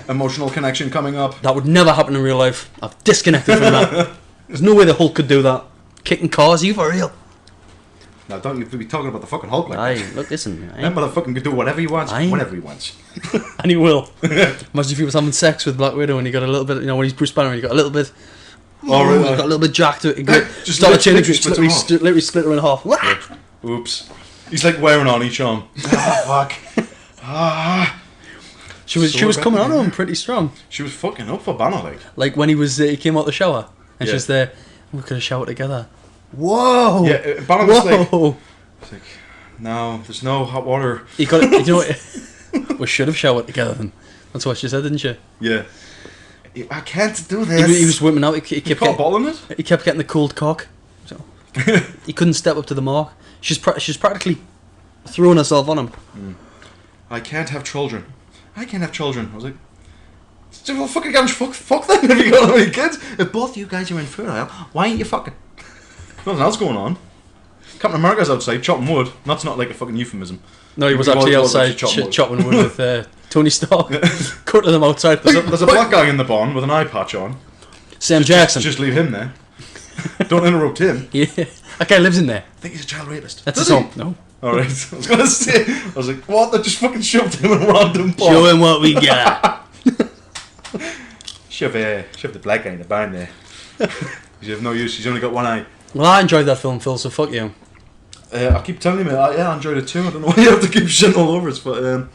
Speaker 2: Emotional connection coming up.
Speaker 1: That would never happen in real life. I've disconnected from that. There's no way the Hulk could do that. Kicking cars, are you for real?
Speaker 2: Now, don't you be talking about the fucking Hulk like
Speaker 1: Aye,
Speaker 2: that.
Speaker 1: look, listen.
Speaker 2: That motherfucker can do whatever he wants,
Speaker 1: Aye.
Speaker 2: whenever he wants.
Speaker 1: And he will. Imagine if he was having sex with Black Widow and he got a little bit, when he's Bruce Banner and he got a little bit.
Speaker 2: Oh, really?
Speaker 1: He got a little bit jacked.
Speaker 2: Just
Speaker 1: started
Speaker 2: literally
Speaker 1: changing,
Speaker 2: split him off.
Speaker 1: literally split her in half.
Speaker 2: Oops. He's like wearing on each arm. Fuck.
Speaker 1: She was
Speaker 2: So
Speaker 1: coming
Speaker 2: bad.
Speaker 1: on him pretty strong.
Speaker 2: She was fucking up for Banner, like.
Speaker 1: Like when he came out the shower and
Speaker 2: Yeah.
Speaker 1: she's there. We could have showered together. Whoa!
Speaker 2: Yeah, Banner was like,
Speaker 1: Whoa!
Speaker 2: it's like, no, there's no hot water.
Speaker 1: You got it. You know what? We should have showered together then. That's what she said, didn't she?
Speaker 2: Yeah. I can't do
Speaker 1: He,
Speaker 2: this.
Speaker 1: he was swimming out. He
Speaker 2: You
Speaker 1: kept
Speaker 2: caught a
Speaker 1: getting,
Speaker 2: ball in it?
Speaker 1: he kept getting the cold cock. So he couldn't step up to the mark. She's practically throwing herself on him.
Speaker 2: I can't have children. I can't have children. I was like, well, fucking fuck them if you got any kids. If both you guys are infertile, why ain't you fucking? Nothing else going on. Captain America's outside chopping wood. That's not like a fucking euphemism.
Speaker 1: No, he was
Speaker 2: He
Speaker 1: actually
Speaker 2: was
Speaker 1: outside
Speaker 2: chopping wood.
Speaker 1: chopping wood with Tony Stark. Cutting them outside.
Speaker 2: There's a black guy in the barn with an eye patch on.
Speaker 1: Sam Jackson.
Speaker 2: Just leave him there. Don't interrupt him.
Speaker 1: Yeah, that guy lives in there.
Speaker 2: I think he's a child rapist.
Speaker 1: That's
Speaker 2: Does
Speaker 1: his
Speaker 2: he?
Speaker 1: home. No.
Speaker 2: Alright, I was gonna say, I was like, what? They just fucking shoved him in a random barn.
Speaker 1: Show him what we got.
Speaker 2: Shove the black guy in the barn there. He's of no use, he's only got one eye.
Speaker 1: Well, I enjoyed that film, Phil. So fuck you.
Speaker 2: I keep telling you, mate, I enjoyed it too. I don't know why you have to keep shitting all over us, but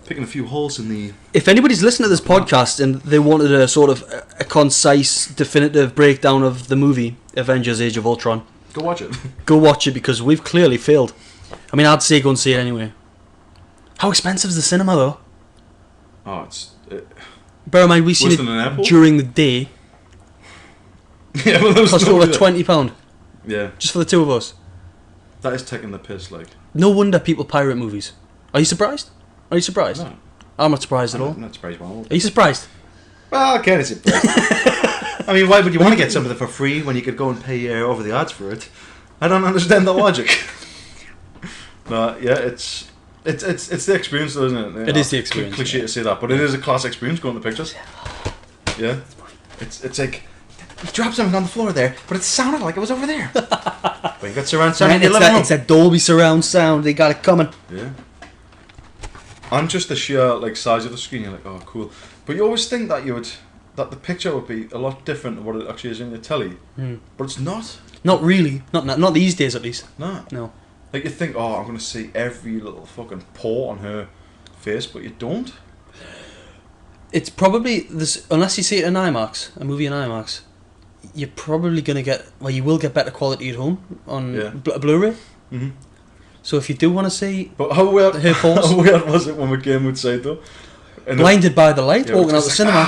Speaker 2: picking a few holes in the...
Speaker 1: If anybody's listening to this podcast and they wanted a sort of a concise, definitive breakdown of the movie Avengers: Age of Ultron,
Speaker 2: Go watch it.
Speaker 1: go watch it because we've clearly failed. I mean, I'd say go and see it anyway. How expensive is the cinema though?
Speaker 2: Oh, it's...
Speaker 1: Bear in mind, we seen
Speaker 2: Worse than an
Speaker 1: it
Speaker 2: airport?
Speaker 1: during the day.
Speaker 2: yeah, well, there's
Speaker 1: Cost
Speaker 2: no
Speaker 1: over
Speaker 2: way-
Speaker 1: £20
Speaker 2: Yeah,
Speaker 1: just for the two of us.
Speaker 2: that is taking the piss, like...
Speaker 1: No wonder people pirate movies. Are you surprised? Are you surprised?
Speaker 2: No,
Speaker 1: I'm not surprised at all.
Speaker 2: I'm not surprised by all.
Speaker 1: Are you surprised?
Speaker 3: Well, kind of surprised. I mean, why would you want to get something for free when you could go and pay over the odds for it?
Speaker 2: I don't understand the logic. But yeah, it's the experience, though, isn't it?
Speaker 1: It is the experience,
Speaker 2: Cliche
Speaker 1: yeah.
Speaker 2: to say that, but it is a class experience going to pictures. Yeah, it's like he dropped something on the floor there, but it sounded like it was over there. But you got surround sound
Speaker 1: Man,
Speaker 2: in your living room.
Speaker 1: it's a Dolby surround sound. They got it coming.
Speaker 2: Yeah. And just the sheer like size of the screen, you're like, oh, cool. But you always think that that the picture would be a lot different than what it actually is in your telly. But it's not.
Speaker 1: Not really. Not these days, at least.
Speaker 2: No. Like you think, oh, I'm gonna see every little fucking pore on her face, but you don't.
Speaker 1: It's probably this, unless you see it in IMAX, a movie in IMAX. You're probably gonna get, well, you will get better quality at home on Blu-ray.
Speaker 2: Mm-hmm.
Speaker 1: So if you do want to see,
Speaker 2: but how weird,
Speaker 1: her pores,
Speaker 2: how weird was it when we came outside though? And
Speaker 1: blinded by the light, walking out the cinema.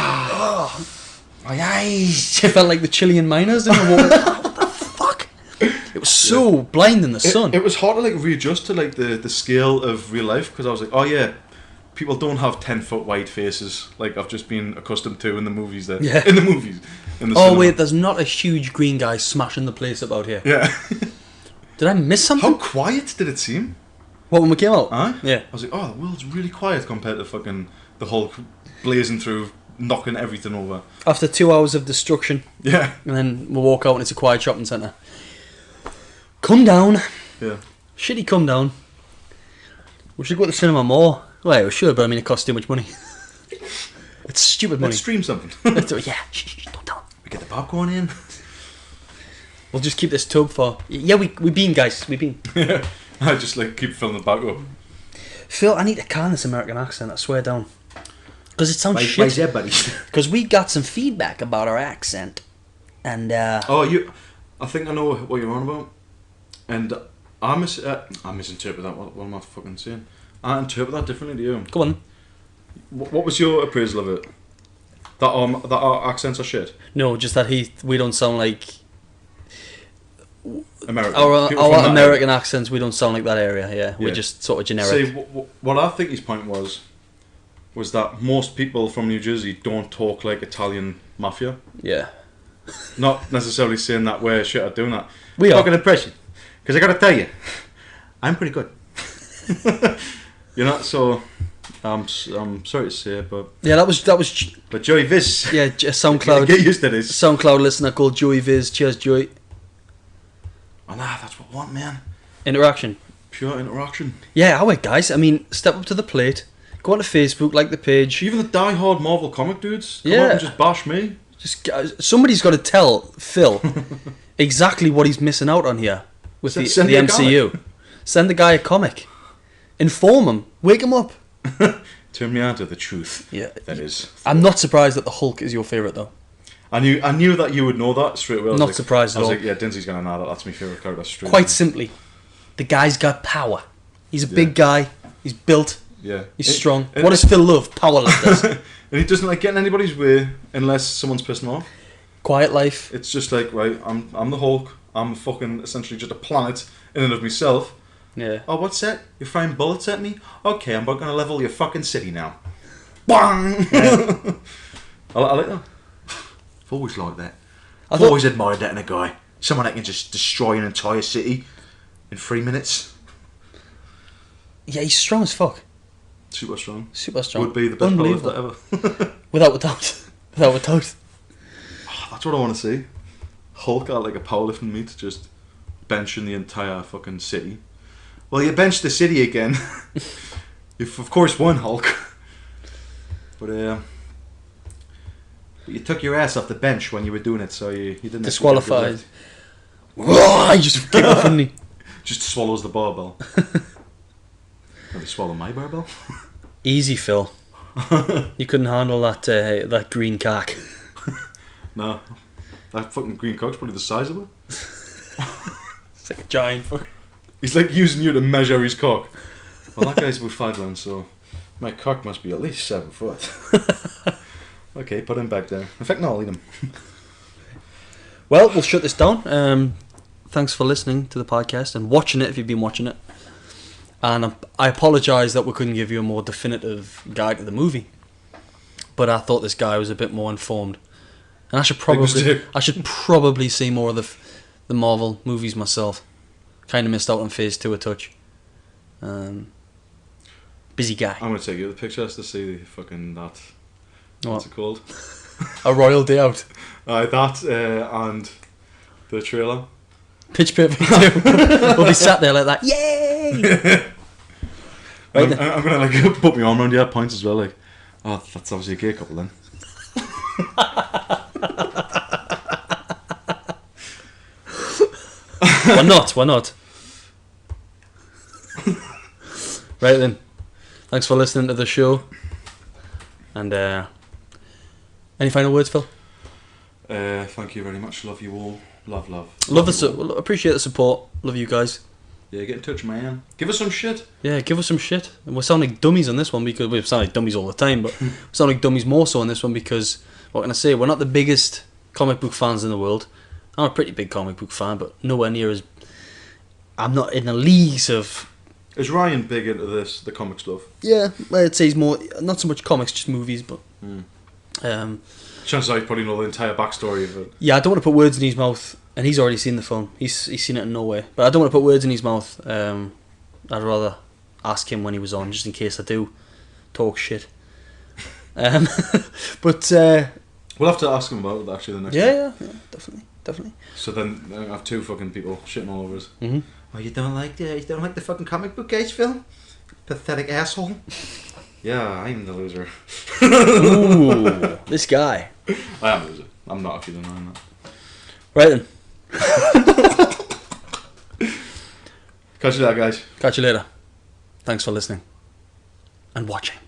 Speaker 2: My eyes.
Speaker 1: It felt like the Chilean miners. Didn't it? What the fuck? It was so blind in the sun.
Speaker 2: It was hard to like readjust to like the scale of real life, because I was like, oh yeah, people don't have 10-foot wide faces like I've just been accustomed to in the movies. There, in the movies. In the cinema.
Speaker 1: Wait, there's not a huge green guy smashing the place up out here.
Speaker 2: Yeah.
Speaker 1: Did I miss something?
Speaker 2: How quiet did it seem?
Speaker 1: What, when we came out?
Speaker 2: Yeah. I was like, oh, the world's really quiet compared to fucking the Hulk blazing through, knocking everything over.
Speaker 1: After 2 hours of destruction.
Speaker 2: Yeah.
Speaker 1: And then we'll walk out and it's a quiet shopping centre. Come down.
Speaker 2: Yeah.
Speaker 1: Shitty come down. We should go to the cinema more. Well, we should, but I mean, it costs too much money. It's stupid money.
Speaker 2: Let's stream something.
Speaker 1: Yeah, don't tell them.
Speaker 2: We get the popcorn in.
Speaker 1: We'll just keep this tub for... Yeah, we been, guys. We been.
Speaker 2: Yeah. I just like keep filling the back up.
Speaker 1: Phil, I need to calm this American accent, I swear down. Because it sounds shit.
Speaker 3: Why's that, buddy?
Speaker 1: Because we got some feedback about our accent. And,
Speaker 2: I think I know what you're on about. And I misinterpret that. What am I fucking saying? I interpret that differently to you.
Speaker 1: Go on.
Speaker 2: What was your appraisal of it? That our accents are shit?
Speaker 1: No, just that we don't sound like...
Speaker 2: American.
Speaker 1: Our American accents, we don't sound like that area, yeah. We're just sort of generic.
Speaker 2: See, what I think his point was that most people from New Jersey don't talk like Italian mafia.
Speaker 1: Yeah.
Speaker 2: Not necessarily saying that we're shit at doing that.
Speaker 1: We are.
Speaker 3: Fucking impression. Because I gotta tell you, I'm pretty good.
Speaker 2: You're not, so I'm sorry to say it, but
Speaker 1: Yeah, that was
Speaker 2: but Joey Viz.
Speaker 1: yeah, a SoundCloud
Speaker 2: Get used to this.
Speaker 1: SoundCloud listener called Joey Viz. Cheers, Joey.
Speaker 2: Oh, nah, that's what I want, man.
Speaker 1: Interaction.
Speaker 2: Pure interaction.
Speaker 1: Yeah, alright, guys. I mean, step up to the plate. Go onto Facebook, like the page.
Speaker 2: Even the die-hard Marvel comic dudes come
Speaker 1: Yeah.
Speaker 2: up and just bash me.
Speaker 1: Just somebody's got to tell Phil exactly what he's missing out on here with the
Speaker 2: Send me a
Speaker 1: MCU. Send the guy a comic. Inform him. Wake him up.
Speaker 2: Turn me on to the truth.
Speaker 1: Yeah.
Speaker 2: That is.
Speaker 1: I'm not surprised that the Hulk is your favourite, though.
Speaker 2: I knew that you would know that straight away. I was
Speaker 1: Not
Speaker 2: like,
Speaker 1: surprised at
Speaker 2: I was
Speaker 1: all.
Speaker 2: like, yeah, Dinsy's gonna know that. That's my favourite character straight
Speaker 1: Quite
Speaker 2: away.
Speaker 1: simply, the guy's got power. He's a big guy. He's built.
Speaker 2: Yeah.
Speaker 1: He's strong. What does Phil love? Powerlessness.
Speaker 2: And he doesn't like getting anybody's way unless someone's pissing him off.
Speaker 1: Quiet life.
Speaker 2: It's just like, right, I'm the Hulk. I'm fucking essentially just a planet in and of myself.
Speaker 1: Yeah.
Speaker 2: Oh, what's that? You're firing bullets at me? Okay, I'm about gonna level your fucking city now. Bang!
Speaker 1: Yeah.
Speaker 2: I like that.
Speaker 3: I've always liked that.
Speaker 1: I
Speaker 3: I've
Speaker 1: thought-
Speaker 3: always admired that in a guy. Someone that can just destroy an entire city in 3 minutes.
Speaker 1: Yeah, he's strong as fuck.
Speaker 2: Super strong.
Speaker 1: Super strong.
Speaker 2: Would be the best
Speaker 1: Unbelievable.
Speaker 2: powerlifter ever.
Speaker 1: Without a doubt. Without a doubt.
Speaker 2: That's what I want to see. Hulk at like a powerlifting meet, just benching the entire fucking city. Well, you benched the city again. You've of course won, Hulk. But you took your ass off the bench when you were doing it, so you didn't
Speaker 1: Disqualified. Whoa, he just kicked off, didn't he?
Speaker 2: Just swallows the barbell. Maybe swallow my barbell.
Speaker 1: Easy, Phil. You couldn't handle that green cock.
Speaker 2: No, that fucking green cock's probably the size of it.
Speaker 1: It's like a giant fuck.
Speaker 2: He's like using you to measure his cock. Well, that guy's about 5'1", so my cock must be at least 7 foot. Okay, put him back there. In fact, no, I'll eat him.
Speaker 1: Well, we'll shut this down. Thanks for listening to the podcast and watching it if you've been watching it. And I apologise that we couldn't give you a more definitive guide to the movie. But I thought this guy was a bit more informed. And I should probably see more of the Marvel movies myself. Kind of missed out on Phase 2 a touch. Busy guy.
Speaker 2: I'm gonna take you the pictures to see fucking that. What's it called?
Speaker 1: A royal day out.
Speaker 2: That and the trailer.
Speaker 1: Pitch Perfect 2. We'll be sat there like that. Yay! Right then.
Speaker 2: I'm gonna like put my arm around your points as well. Like, oh, that's obviously a gay couple then.
Speaker 1: Why not? Why not? Right then. Thanks for listening to the show. And any final words, Phil?
Speaker 2: Thank you very much. Love you all. Love.
Speaker 1: Appreciate the support. Love you guys.
Speaker 2: Yeah, get in touch, man. Give us some shit.
Speaker 1: Yeah, give us some shit. And we're sounding like dummies on this one because we sound like dummies all the time, but we sound like dummies more so on this one because what can I say? We're not the biggest comic book fans in the world. I'm a pretty big comic book fan, but nowhere near as. I'm not in the leagues of.
Speaker 2: Is Ryan big into the comic stuff?
Speaker 1: Yeah, I'd say he's more not so much comics, just movies, but.
Speaker 2: Chances are you probably know the entire backstory of it.
Speaker 1: Yeah, I don't want to put words in his mouth, and he's already seen the film. He's seen it in Norway, but I don't want to put words in his mouth. I'd rather ask him when he was on, just in case I do talk shit. But
Speaker 2: we'll have to ask him about it actually the next time.
Speaker 1: yeah, definitely.
Speaker 2: So then I have two fucking people shitting all over us.
Speaker 1: Mm-hmm.
Speaker 3: Oh, you don't like the fucking comic book guys film? Pathetic asshole.
Speaker 2: Yeah, I'm the loser.
Speaker 1: Ooh, this guy.
Speaker 2: I am the loser. I'm not actually denying that.
Speaker 1: Right then.
Speaker 2: Catch you later, guys.
Speaker 1: Catch you later. Thanks for listening and watching.